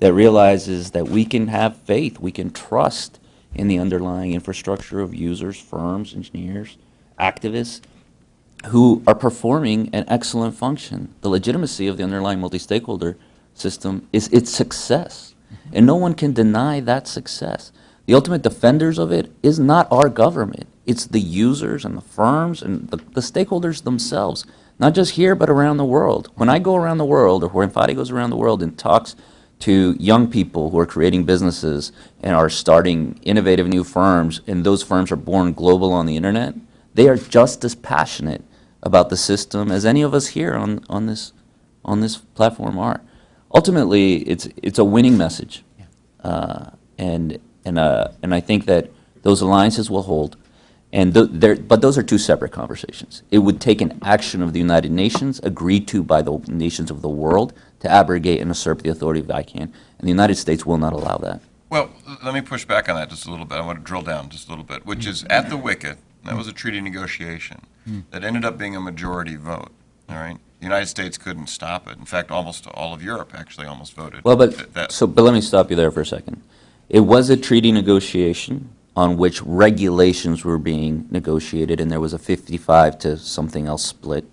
that realizes that we can have faith, we can trust in the underlying infrastructure of users, firms, engineers, activists who are performing an excellent function. The legitimacy of the underlying multi-stakeholder system is its success, and no one can deny that success. The ultimate defenders of it is not our government. It's the users and the firms and the stakeholders themselves not just here, but around the world. When I go around the world, or when Fadi goes around the world and talks to young people who are creating businesses and are starting innovative new firms, and those firms are born global on the internet, they are just as passionate about the system as any of us here on this platform are. Ultimately, it's a winning message, and I think that those alliances will hold. And but those are two separate conversations. It would take an action of the United Nations, agreed to by the nations of the world, to abrogate and usurp the authority of ICANN, and the United States will not allow that. Well, let me push back on that just a little bit. I want to drill down just a little bit, which is at the wicket, that was a treaty negotiation that ended up being a majority vote, all right? The United States couldn't stop it. In fact, almost all of Europe actually almost voted. Well, but let me stop you there for a second. It was a treaty negotiation on which regulations were being negotiated, and there was a 55 to something else split.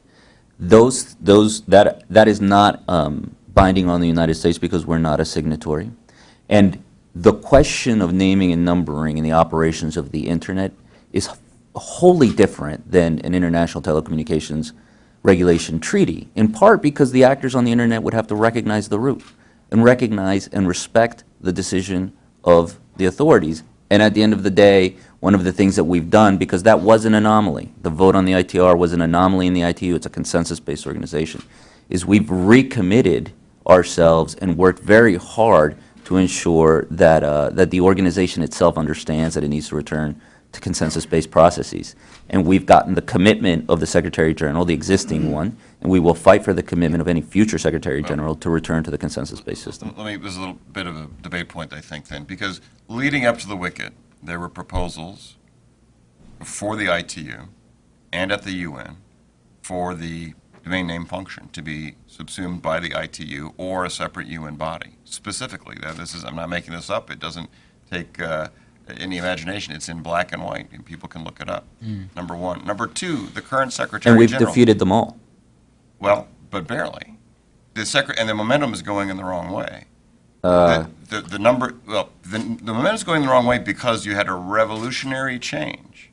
That is not binding on the United States because we're not a signatory. And the question of naming and numbering and the operations of the internet is wholly different than an international telecommunications regulation treaty, in part because the actors on the internet would have to recognize the root and recognize and respect the decision of the authorities. And at the end of the day, one of the things that we've done, because that was an anomaly, the vote on the ITR was an anomaly in the ITU, it's a consensus-based organization, is we've recommitted ourselves and worked very hard to ensure that, that the organization itself understands that it needs to return to consensus-based processes. And we've gotten the commitment of the Secretary General, the existing one, and we will fight for the commitment of any future Secretary General to return to the consensus-based system. This is a little bit of a debate point, I think, then, because leading up to the wicket, there were proposals for the ITU and at the UN for the domain name function to be subsumed by the ITU or a separate UN body. Specifically, I'm not making this up. It doesn't take any imagination. It's in black and white, and people can look it up. Number one. Number two, the current Secretary And we've General. defeated them all. Well, but barely. And the momentum is going in the wrong way. The momentum is going the wrong way because you had a revolutionary change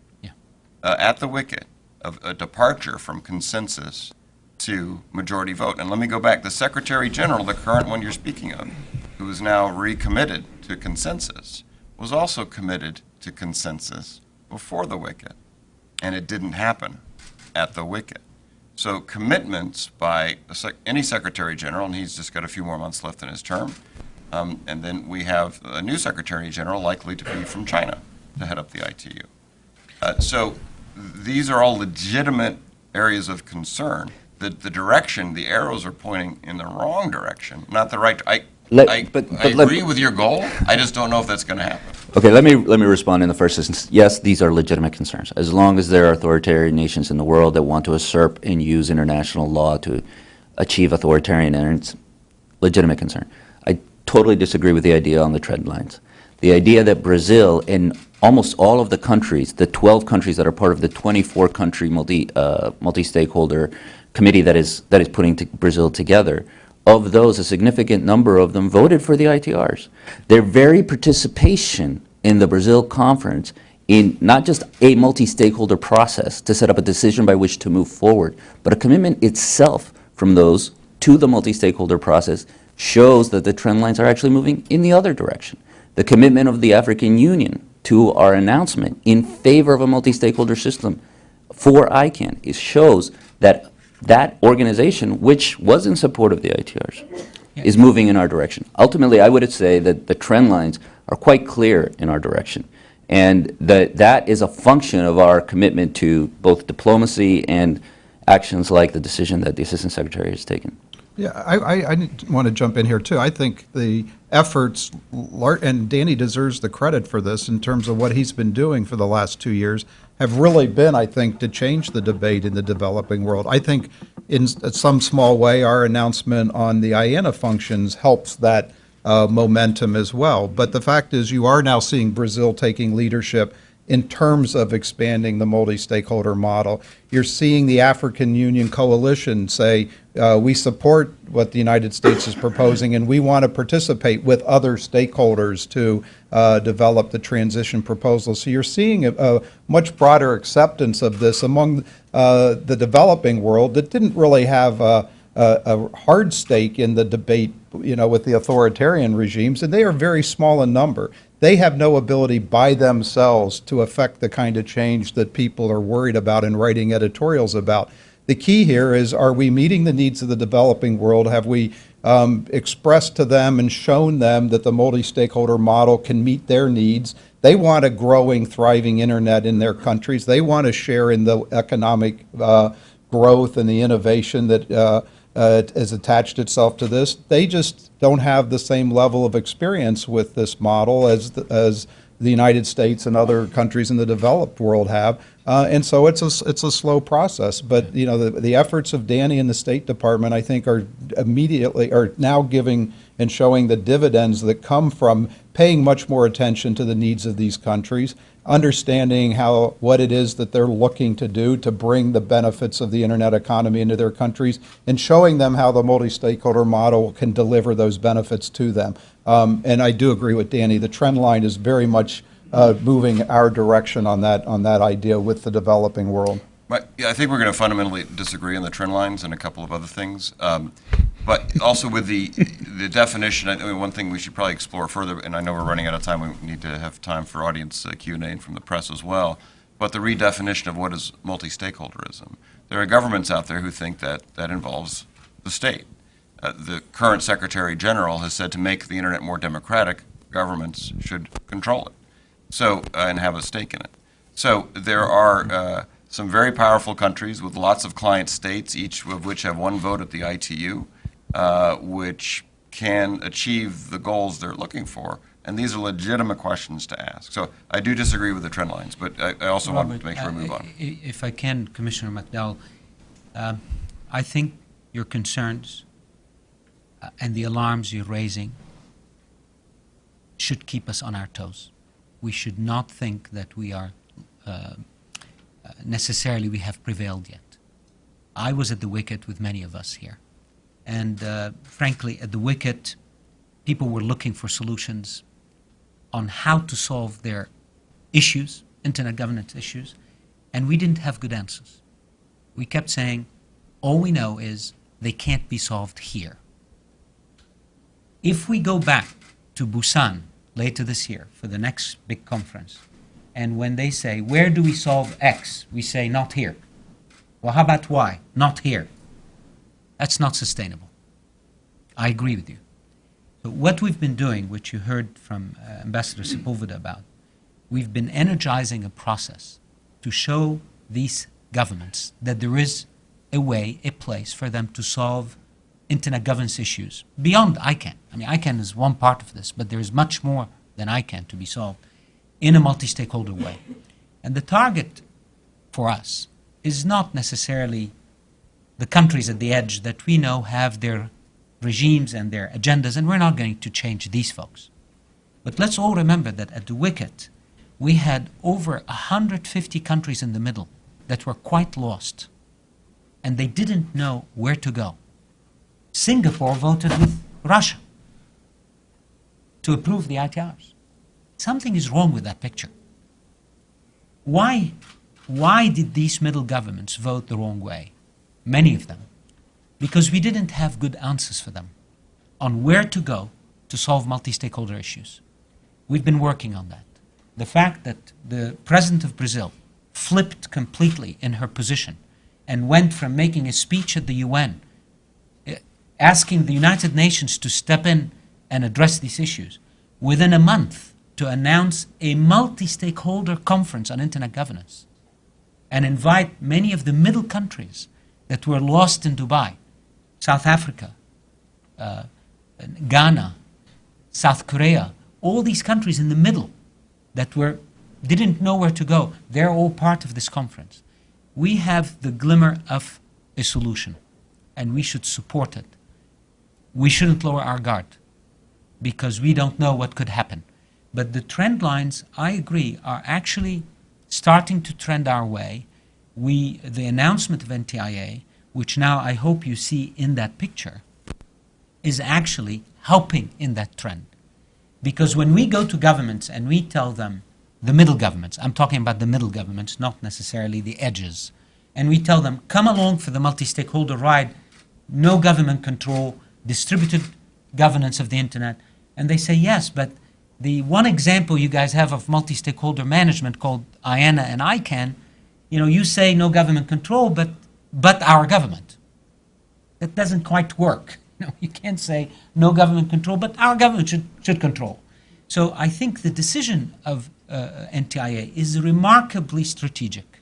at the wicket of a departure from consensus to majority vote. And let me go back. The Secretary General, the current one you're speaking of, who is now recommitted to consensus, was also committed to consensus before the wicket. And it didn't happen at the wicket. So commitments by any Secretary General, and he's just got a few more months left in his term, and then we have a new Secretary General likely to be from China to head up the ITU. So these are all legitimate areas of concern. The direction, the arrows are pointing in the wrong direction, not the right. I agree with your goal. I just don't know if that's going to happen. Okay, let me respond in the first instance. Yes, these are legitimate concerns. As long as there are authoritarian nations in the world that want to usurp and use international law to achieve authoritarian ends, legitimate concern. I totally disagree with the idea on the trend lines. The idea that Brazil and almost all of the countries, the 12 countries that are part of the 24-country multi-stakeholder committee that is putting Brazil together, of those, a significant number of them voted for the ITRs. Their very participation in the Brazil conference in not just a multi-stakeholder process to set up a decision by which to move forward, but a commitment itself from those to the multi-stakeholder process shows that the trend lines are actually moving in the other direction. The commitment of the African Union to our announcement in favor of a multi-stakeholder system for ICANN shows that that organization, which was in support of the ITRs, is moving in our direction. Ultimately, I would say that the trend lines are quite clear in our direction, and that is a function of our commitment to both diplomacy and actions like the decision that the Assistant Secretary has taken. Yeah, I want to jump in here too. I think the efforts, and Danny deserves the credit for this in terms of what he's been doing for the last 2 years, have really been, I think, to change the debate in the developing world. I think in some small way our announcement on the IANA functions helps that momentum as well. But the fact is you are now seeing Brazil taking leadership in terms of expanding the multi-stakeholder model. You're seeing the African Union Coalition say, we support what the United States is proposing, and we want to participate with other stakeholders to develop the transition proposal. So you're seeing a much broader acceptance of this among the developing world that didn't really have a hard stake in the debate, with the authoritarian regimes, and they are very small in number. They have no ability by themselves to affect the kind of change that people are worried about and writing editorials about. The key here is, are we meeting the needs of the developing world? Have we expressed to them and shown them that the multi-stakeholder model can meet their needs? They want a growing, thriving internet in their countries. They want to share in the economic growth and the innovation that has attached itself to this. They just don't have the same level of experience with this model as the United States and other countries in the developed world have, and so it's a slow process. But the efforts of Danny and the State Department, I think, are now giving and showing the dividends that come from paying much more attention to the needs of these countries, understanding what it is that they're looking to do to bring the benefits of the internet economy into their countries, and showing them how the multi-stakeholder model can deliver those benefits to them. And I do agree with Danny. The trend line is very much moving our direction on that idea with the developing world. Yeah, I think we're going to fundamentally disagree on the trend lines and a couple of other things. But also with the definition, I mean, one thing we should probably explore further, and I know we're running out of time, we need to have time for audience Q&A and from the press as well, but the redefinition of what is multi-stakeholderism. There are governments out there who think that involves the state. The current Secretary General has said to make the internet more democratic, governments should control it, and have a stake in it. So there are some very powerful countries with lots of client states, each of which have one vote at the ITU, which can achieve the goals they're looking for. And these are legitimate questions to ask. So I do disagree with the trend lines, but I also want to make sure we move on. If I can, Commissioner McDowell, I think your concerns and the alarms you're raising should keep us on our toes. We should not think that we are necessarily we have prevailed yet. I was at the wicket with many of us here. And frankly, at the wicket, people were looking for solutions on how to solve their issues, internet governance issues, and we didn't have good answers. We kept saying, all we know is they can't be solved here. If we go back to Busan later this year for the next big conference, and when they say, where do we solve X? We say, not here. Well, how about Y? Not here. That's not sustainable. I agree with you. So what we've been doing, which you heard from Ambassador Sepulveda about, we've been energizing a process to show these governments that there is a way, a place for them to solve internet governance issues beyond ICANN. I mean, ICANN is one part of this, but there is much more than ICANN to be solved in a multi-stakeholder way. And the target for us is not necessarily the countries at the edge that we know have their regimes and their agendas, and we're not going to change these folks. But let's all remember that at the wicket, we had over 150 countries in the middle that were quite lost, and they didn't know where to go. Singapore voted with Russia to approve the ITRs. Something is wrong with that picture. Why did these middle governments vote the wrong way? Many of them. Because we didn't have good answers for them on where to go to solve multi-stakeholder issues. We've been working on that. The fact that the President of Brazil flipped completely in her position and went from making a speech at the UN asking the United Nations to step in and address these issues, within a month to announce a multi-stakeholder conference on internet governance and invite many of the middle countries that were lost in Dubai, South Africa, Ghana, South Korea, all these countries in the middle that didn't know where to go. They're all part of this conference. We have the glimmer of a solution, and we should support it. We shouldn't lower our guard, because we don't know what could happen. But the trend lines, I agree, are actually starting to trend our way. The announcement of NTIA, which now I hope you see in that picture, is actually helping in that trend. Because when we go to governments and we tell them, the middle governments, I'm talking about the middle governments, not necessarily the edges, and we tell them, come along for the multi-stakeholder ride, no government control, distributed governance of the internet, and they say yes, but the one example you guys have of multi-stakeholder management called IANA and ICANN, you say no government control, but our government. That doesn't quite work. You can't say no government control, but our government should control. So I think the decision of NTIA is remarkably strategic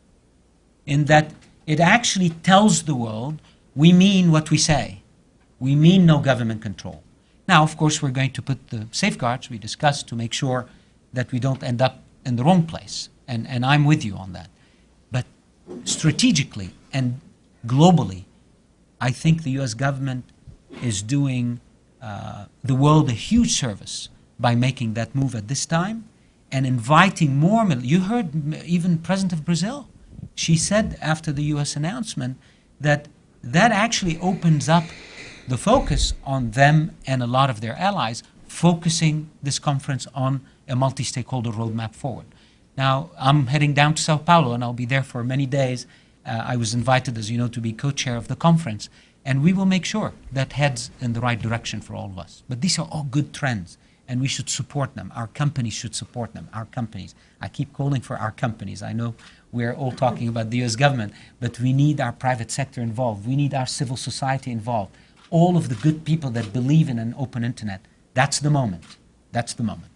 in that it actually tells the world we mean what we say. We mean no government control. Now, of course, we're going to put the safeguards we discussed to make sure that we don't end up in the wrong place. And I'm with you on that. But strategically and globally, I think the U.S. government is doing the world a huge service by making that move at this time and inviting more. You heard even President of Brazil. She said after the U.S. announcement that actually opens up the focus on them and a lot of their allies, focusing this conference on a multi-stakeholder roadmap forward. Now, I'm heading down to Sao Paulo, and I'll be there for many days. I was invited, as you know, to be co-chair of the conference, and we will make sure that heads in the right direction for all of us. But these are all good trends, and we should support them. Our companies should support them. Our companies. I keep calling for our companies. I know we're all talking about the U.S. government, but we need our private sector involved. We need our civil society involved. All of the good people that believe in an open internet. That's the moment. That's the moment.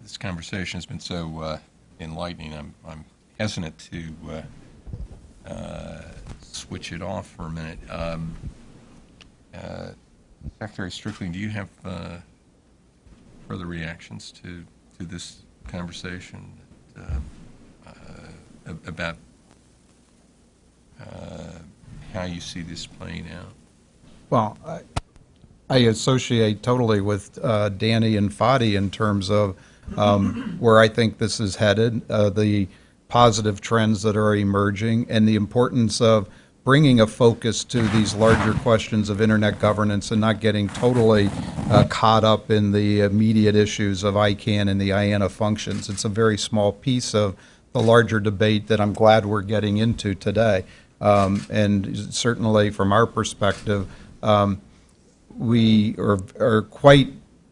This conversation has been so enlightening. I'm hesitant to switch it off for a minute. Secretary Strickling, do you have further reactions to this conversation about how you see this playing out? Well, I associate totally with Danny and Fadi in terms of where I think this is headed, the positive trends that are emerging, and the importance of bringing a focus to these larger questions of internet governance and not getting totally caught up in the immediate issues of ICANN and the IANA functions. It's a very small piece of the larger debate that I'm glad we're getting into today. And certainly from our perspective, we are quite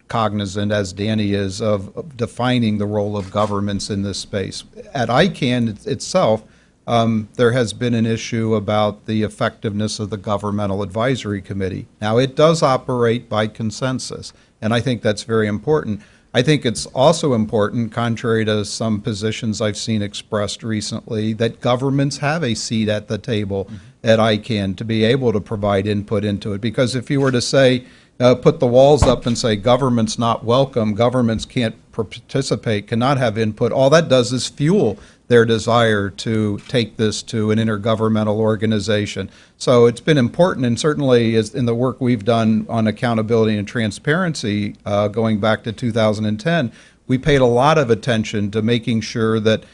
cognizant, as Danny is, of defining the role of governments in this space. At ICANN itself, there has been an issue about the effectiveness of the Governmental Advisory Committee. Now, it does operate by consensus, and I think that's very important. I think it's also important, contrary to some positions I've seen expressed recently, that governments have a seat at the table at ICANN to be able to provide input into it. Because if you were to say, put the walls up and say government's not welcome, governments can't participate, cannot have input, all that does is fuel their desire to take this to an intergovernmental organization. So it's been important, and certainly in the work we've done on accountability and transparency going back to 2010, we paid a lot of attention to making sure that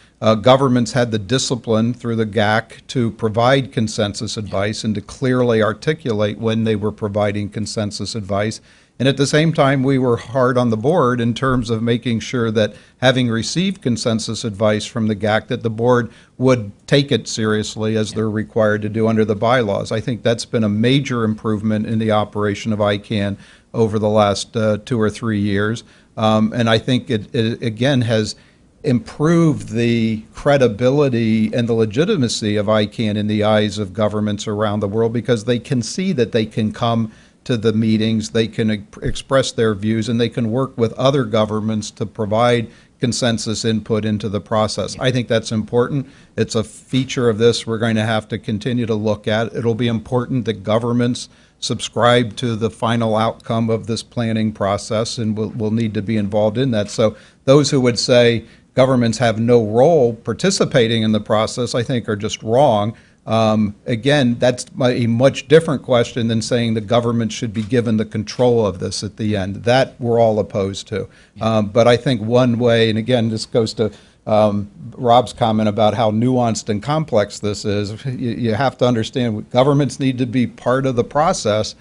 governments had the discipline through the GAC to provide consensus advice and to clearly articulate when they were providing consensus advice. And at the same time, we were hard on the board in terms of making sure that having received consensus advice from the GAC, that the board would take it seriously as they're required to do under the bylaws. I think that's been a major improvement in the operation of ICANN over the last 2 or 3 years. And I think it again has improved the credibility and the legitimacy of ICANN in the eyes of governments around the world, because they can see that they can come to the meetings, they can express their views, and they can work with other governments to provide consensus input into the process. I think that's important. It's a feature of this we're going to have to continue to look at. It'll be important that governments subscribe to the final outcome of this planning process, and will need to be involved in that. So those who would say governments have no role participating in the process, I think are just wrong. Again, that's a much different question than saying the government should be given the control of this at the end. That we're all opposed to. But I think one way, and again, this goes to Rob's comment about how nuanced and complex this is, you have to understand governments need to be part of the process,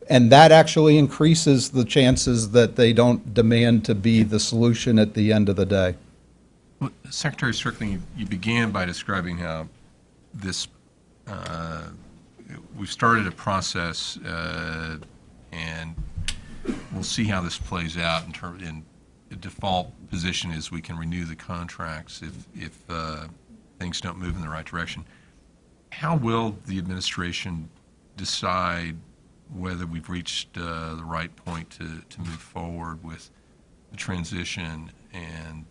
and that actually increases the chances that they don't demand to be the solution at the end of the day. Well, Secretary Strickling, you began by describing how this, we've started a process, and we'll see how this plays out in the default position is we can renew the contracts if things don't move in the right direction. How will the administration decide whether we've reached the right point to move forward with the transition, and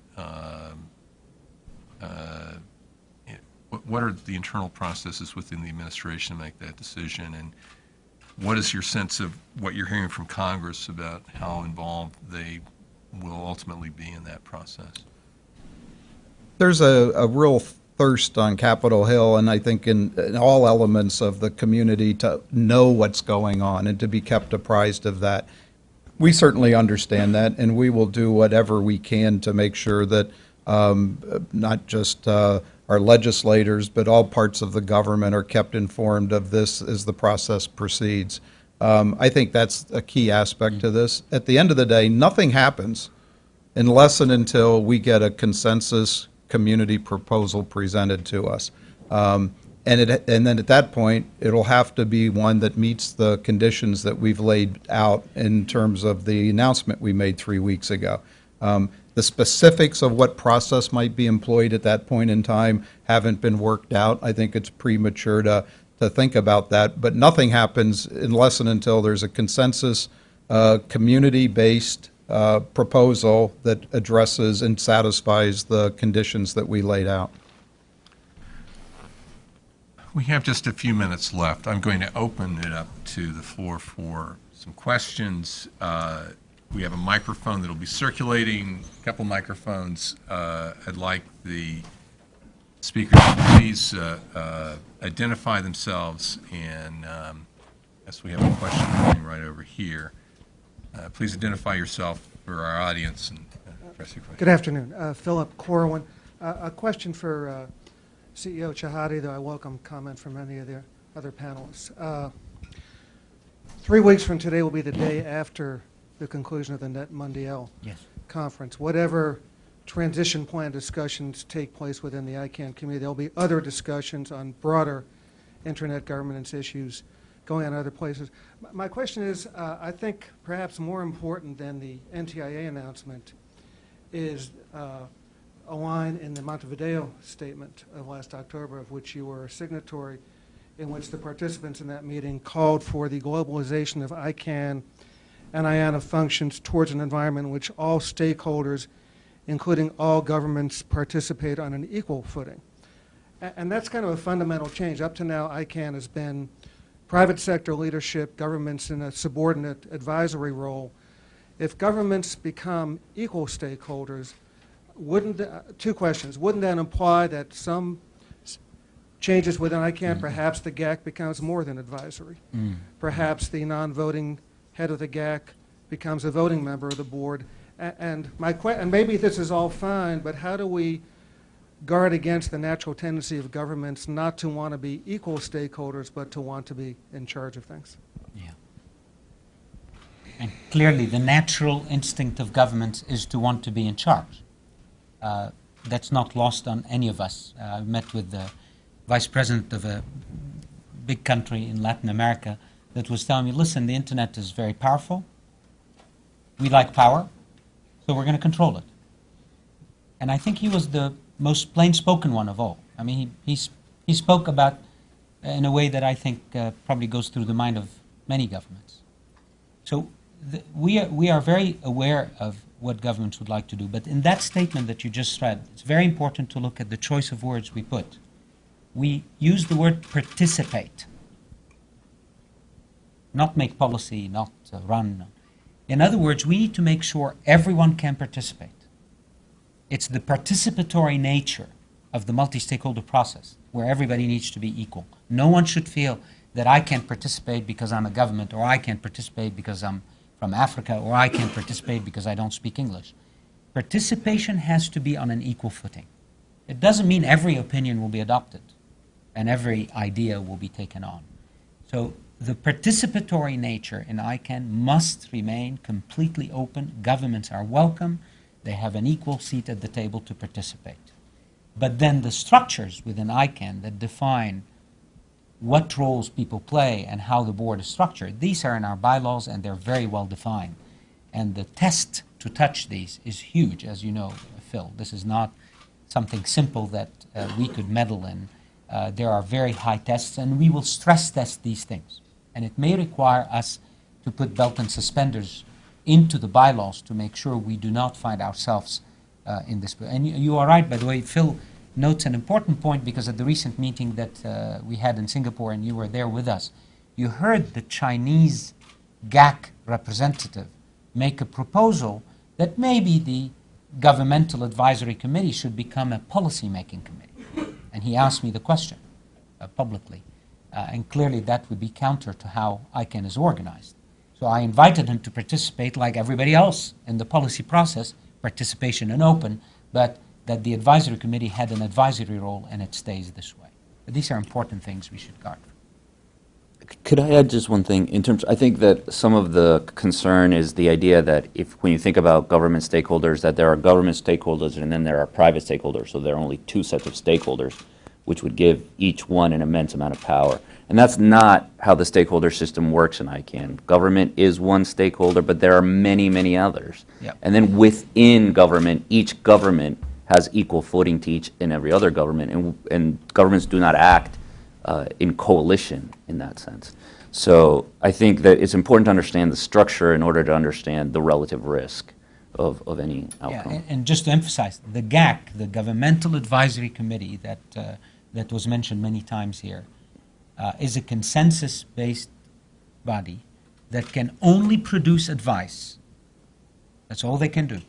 what are the internal processes within the administration to make that decision, and what is your sense of what you're hearing from Congress about how involved they will ultimately be in that process? There's a real thirst on Capitol Hill, and I think in all elements of the community, to know what's going on and to be kept apprised of that. We certainly understand that, and we will do whatever we can to make sure that not just our legislators, but all parts of the government are kept informed of this as the process proceeds. I think that's a key aspect to this. At the end of the day, nothing happens unless and until we get a consensus community proposal presented to us. And then at that point, it'll have to be one that meets the conditions that we've laid out in terms of the announcement we made 3 weeks ago. The specifics of what process might be employed at that point in time haven't been worked out. I think it's premature to think about that, but nothing happens unless and until there's a consensus, community-based proposal that addresses and satisfies the conditions that we laid out. We have just a few minutes left. I'm going to open it up to the floor for some questions. We have a microphone that will be circulating, a couple microphones. I'd like the speakers to please identify themselves, and yes, we have a question coming right over here. Please identify yourself for our audience and address your question. Good afternoon. Philip Corwin. A question for CEO Chehadé, though I welcome comment from any of the other panelists. 3 weeks from today will be the day after the conclusion of the McDowell conference. Whatever transition plan discussions take place within the ICANN community, there will be other discussions on broader Internet governance issues going on in other places. My question is, I think perhaps more important than the NTIA announcement is a line in the Montevideo statement of last October, of which you were a signatory, in which the participants in that meeting called for the globalization of ICANN and IANA functions towards an environment in which all stakeholders, including all governments, participate on an equal footing. And that's kind of a fundamental change. Up to now, ICANN has been private sector leadership, governments in a subordinate advisory role. If governments become equal stakeholders, two questions. Wouldn't that imply that some changes within ICANN, perhaps the GAC becomes more than advisory? Perhaps the non-voting head of the GAC becomes a voting member of the board. And maybe this is all fine, but how do we guard against the natural tendency of governments not to want to be equal stakeholders, but to want to be in charge of things? Yeah. And clearly, the natural instinct of governments is to want to be in charge. That's not lost on any of us. I met with the vice president of a big country in Latin America that was telling me, listen, the internet is very powerful. We like power, so we're going to control it. And I think he was the most plain-spoken one of all. I mean, he spoke about in a way that I think probably goes through the mind of many governments. So we are very aware of what governments would like to do. But in that statement that you just read, it's very important to look at the choice of words we put. We use the word participate, not make policy, not run. In other words, we need to make sure everyone can participate. It's the participatory nature of the multi-stakeholder process where everybody needs to be equal. No one should feel that I can't participate because I'm a government, or I can't participate because I'm from Africa, or I can't participate because I don't speak English. Participation has to be on an equal footing. It doesn't mean every opinion will be adopted and every idea will be taken on. So the participatory nature in ICANN must remain completely open. Governments are welcome. They have an equal seat at the table to participate. But then the structures within ICANN that define what roles people play and how the board is structured, these are in our bylaws and they're very well defined. And the test to touch these is huge, as you know, Phil. This is not something simple that we could meddle in. There are very high tests, and we will stress test these things. And it may require us to put belt and suspenders into the bylaws to make sure we do not find ourselves in this. And you are right, by the way, Phil notes an important point, because at the recent meeting that we had in Singapore, and you were there with us, you heard the Chinese GAC representative make a proposal that maybe the governmental advisory committee should become a policy-making committee. And he asked me the question publicly. And clearly that would be counter to how ICANN is organized. So I invited him to participate like everybody else in the policy process, participation and open, but that the advisory committee had an advisory role and it stays this way. But these are important things we should guard. Could I add just one thing? In terms, I think that some of the concern is the idea that when you think about government stakeholders, that there are government stakeholders and then there are private stakeholders. So there are only two sets of stakeholders, which would give each one an immense amount of power. And that's not how the stakeholder system works in ICANN. Government is one stakeholder, but there are many, many others. Yep. And then within government, each government has equal footing to each and every other government, and governments do not act in coalition in that sense. So I think that it's important to understand the structure in order to understand the relative risk of any outcome. Yeah, and just to emphasize, the GAC, the Governmental Advisory Committee that was mentioned many times here, is a consensus-based body that can only produce advice. That's all they can do.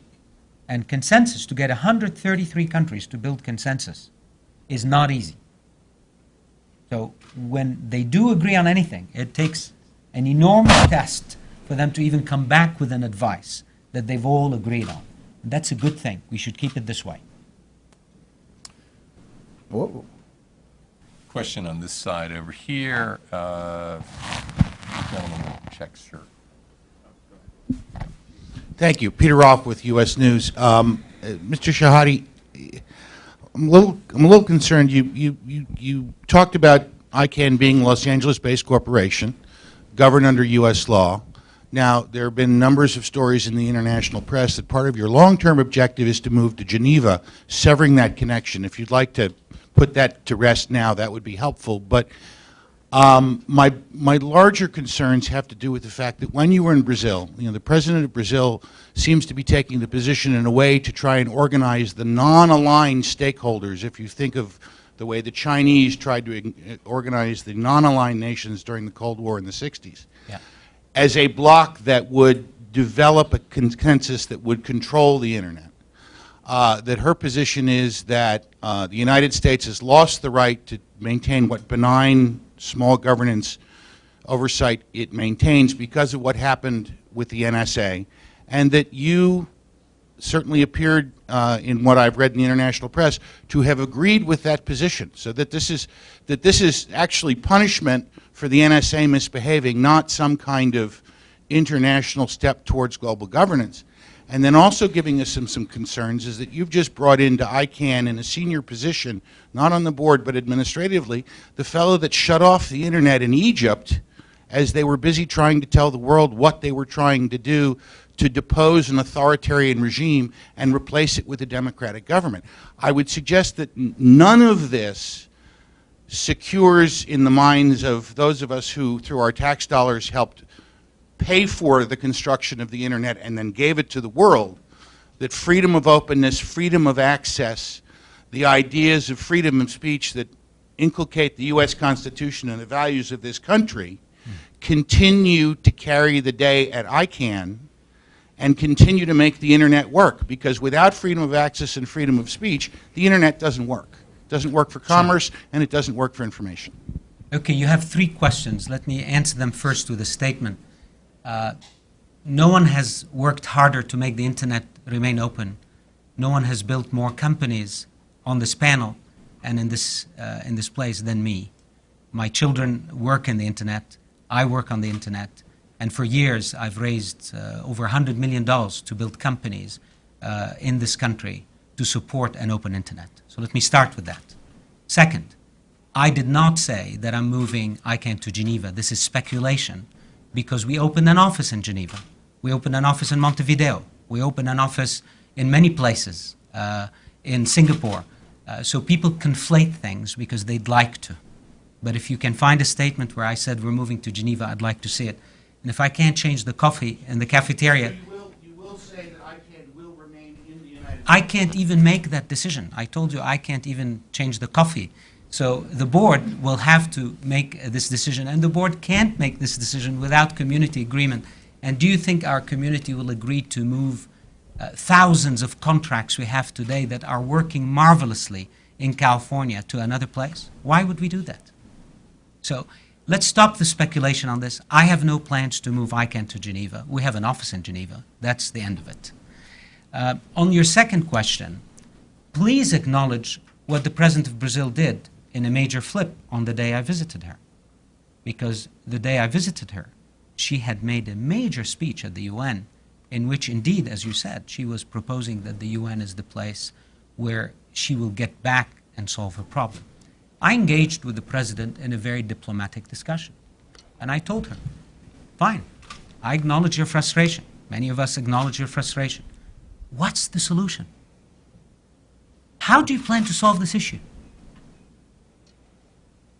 And consensus, to get 133 countries to build consensus, is not easy. So when they do agree on anything, it takes an enormous test for them to even come back with an advice that they've all agreed on. And that's a good thing. We should keep it this way. Whoa. Question on this side over here. Gentleman with the check shirt. Thank you. Peter Roth with U.S. News. Mr. Chehadé, I'm a little concerned. You talked about ICANN being a Los Angeles-based corporation, governed under U.S. law. Now, there have been numbers of stories in the international press that part of your long-term objective is to move to Geneva, severing that connection. If you'd like to put that to rest now, that would be helpful. But my larger concerns have to do with the fact that when you were in Brazil, the president of Brazil seems to be taking the position in a way to try and organize the non-aligned stakeholders. If you think of the way the Chinese tried to organize the non-aligned nations during the Cold War in the 60s, Yeah. as a bloc that would develop a consensus that would control the internet. That her position is that the United States has lost the right to maintain what benign small governance oversight it maintains because of what happened with the NSA, and that you certainly appeared in what I've read in the international press to have agreed with that position, so that this is actually punishment for the NSA misbehaving, not some kind of international step towards global governance. And then also giving us some concerns is that you've just brought into ICANN in a senior position, not on the board but administratively, the fellow that shut off the internet in Egypt as they were busy trying to tell the world what they were trying to do to depose an authoritarian regime and replace it with a democratic government. I would suggest that none of this secures in the minds of those of us who, through our tax dollars, helped pay for the construction of the internet and then gave it to the world, that freedom of openness, freedom of access, the ideas of freedom of speech that inculcate the U.S. Constitution and the values of this country continue to carry the day at ICANN and continue to make the internet work, because without freedom of access and freedom of speech, the internet doesn't work. doesn't work for commerce, and it doesn't work for information. Okay, you have 3 questions. Let me answer them first with a statement. No one has worked harder to make the internet remain open. No one has built more companies on this panel and in this place than me. My children work in the internet. I work on the internet. And for years, I've raised over $100 million to build companies in this country to support an open internet. So let me start with that. Second, I did not say that I'm moving ICANN to Geneva. This is speculation because we opened an office in Geneva. We opened an office in Montevideo. We opened an office in many places, in Singapore. So people conflate things because they'd like to. But if you can find a statement where I said we're moving to Geneva, I'd like to see it. And if I can't change the coffee in the cafeteria, You will say that ICANN will remain in the United States. I can't even make that decision. I told you I can't even change the coffee. So the board will have to make this decision, and the board can't make this decision without community agreement. And do you think our community will agree to move thousands of contracts we have today that are working marvelously in California to another place? Why would we do that? So let's stop the speculation on this. I have no plans to move ICANN to Geneva. We have an office in Geneva. That's the end of it. On your second question, please acknowledge what the President of Brazil did in a major flip on the day I visited her. Because the day I visited her, she had made a major speech at the UN in which, indeed, as you said, she was proposing that the UN is the place where she will get back and solve her problem. I engaged with the President in a very diplomatic discussion. And I told her, fine, I acknowledge your frustration. Many of us acknowledge your frustration. What's the solution? How do you plan to solve this issue?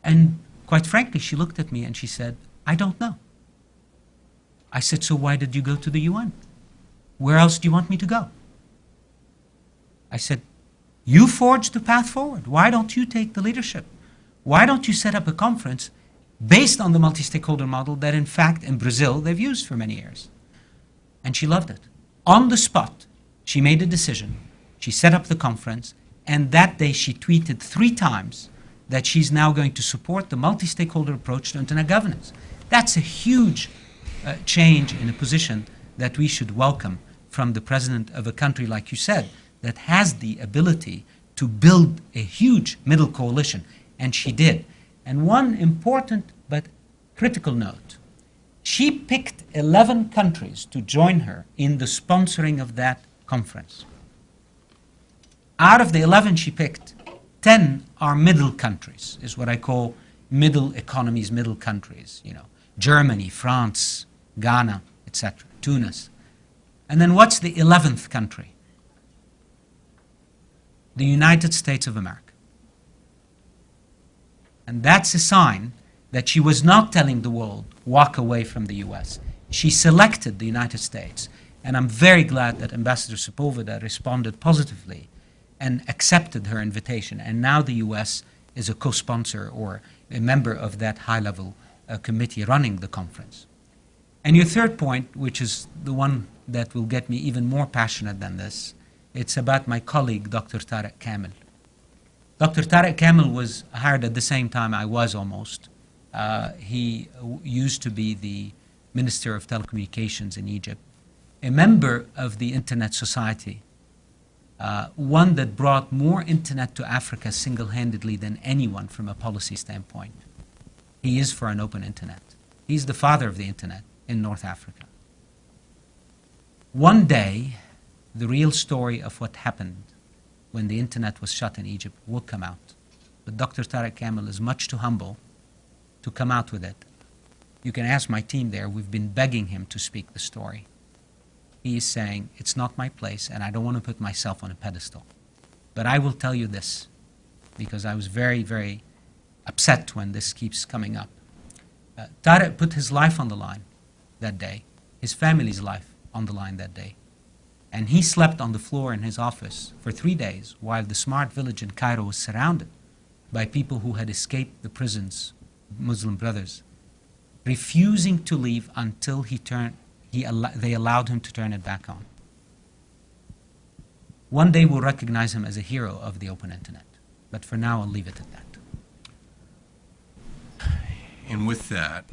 And quite frankly, she looked at me and she said, I don't know. I said, so why did you go to the UN? Where else do you want me to go? I said, you forged the path forward. Why don't you take the leadership? Why don't you set up a conference based on the multi-stakeholder model that, in fact, in Brazil, they've used for many years? And she loved it. On the spot, she made a decision. She set up the conference, and that day she tweeted 3 times that she's now going to support the multi-stakeholder approach to internet governance. That's a huge change in a position that we should welcome from the president of a country, like you said, that has the ability to build a huge middle coalition, and she did. And one important but critical note, she picked 11 countries to join her in the sponsoring of that conference. Out of the 11 she picked, 10 are middle countries, is what I call middle economies, middle countries, you know, Germany, France, Ghana, etc., Tunis. And then what's the 11th country? The United States of America. And that's a sign that she was not telling the world, walk away from the US. She selected the United States. And I'm very glad that Ambassador Sepulveda responded positively and accepted her invitation. And now the US is a co-sponsor or a member of that high-level committee running the conference. And your third point, which is the one that will get me even more passionate than this, it's about my colleague, Dr. Tariq Kamil. Dr. Tariq Kamil was hired at the same time I was almost. He used to be the Minister of Telecommunications in Egypt, a member of the Internet Society, one that brought more Internet to Africa single-handedly than anyone from a policy standpoint. He is for an open Internet. He's the father of the Internet in North Africa. One day, the real story of what happened when the Internet was shut in Egypt will come out. But Dr. Tariq Kamil is much too humble to come out with it. You can ask my team there. We've been begging him to speak the story. He is saying, it's not my place, and I don't want to put myself on a pedestal. But I will tell you this, because I was very, very upset when this keeps coming up. Tariq put his life on the line that day, his family's life on the line that day. And he slept on the floor in his office for 3 days while the smart village in Cairo was surrounded by people who had escaped the prisons, Muslim brothers, refusing to leave until they allowed him to turn it back on. One day we'll recognize him as a hero of the open Internet. But for now, I'll leave it at that. And with that,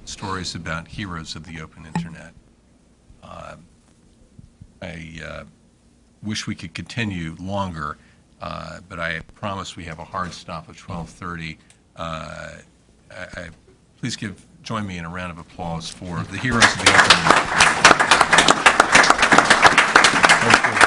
stories about heroes of the open internet. I wish we could continue longer, but I promise we have a hard stop at 12:30. Please join me in a round of applause for the heroes of the open internet. Thank you.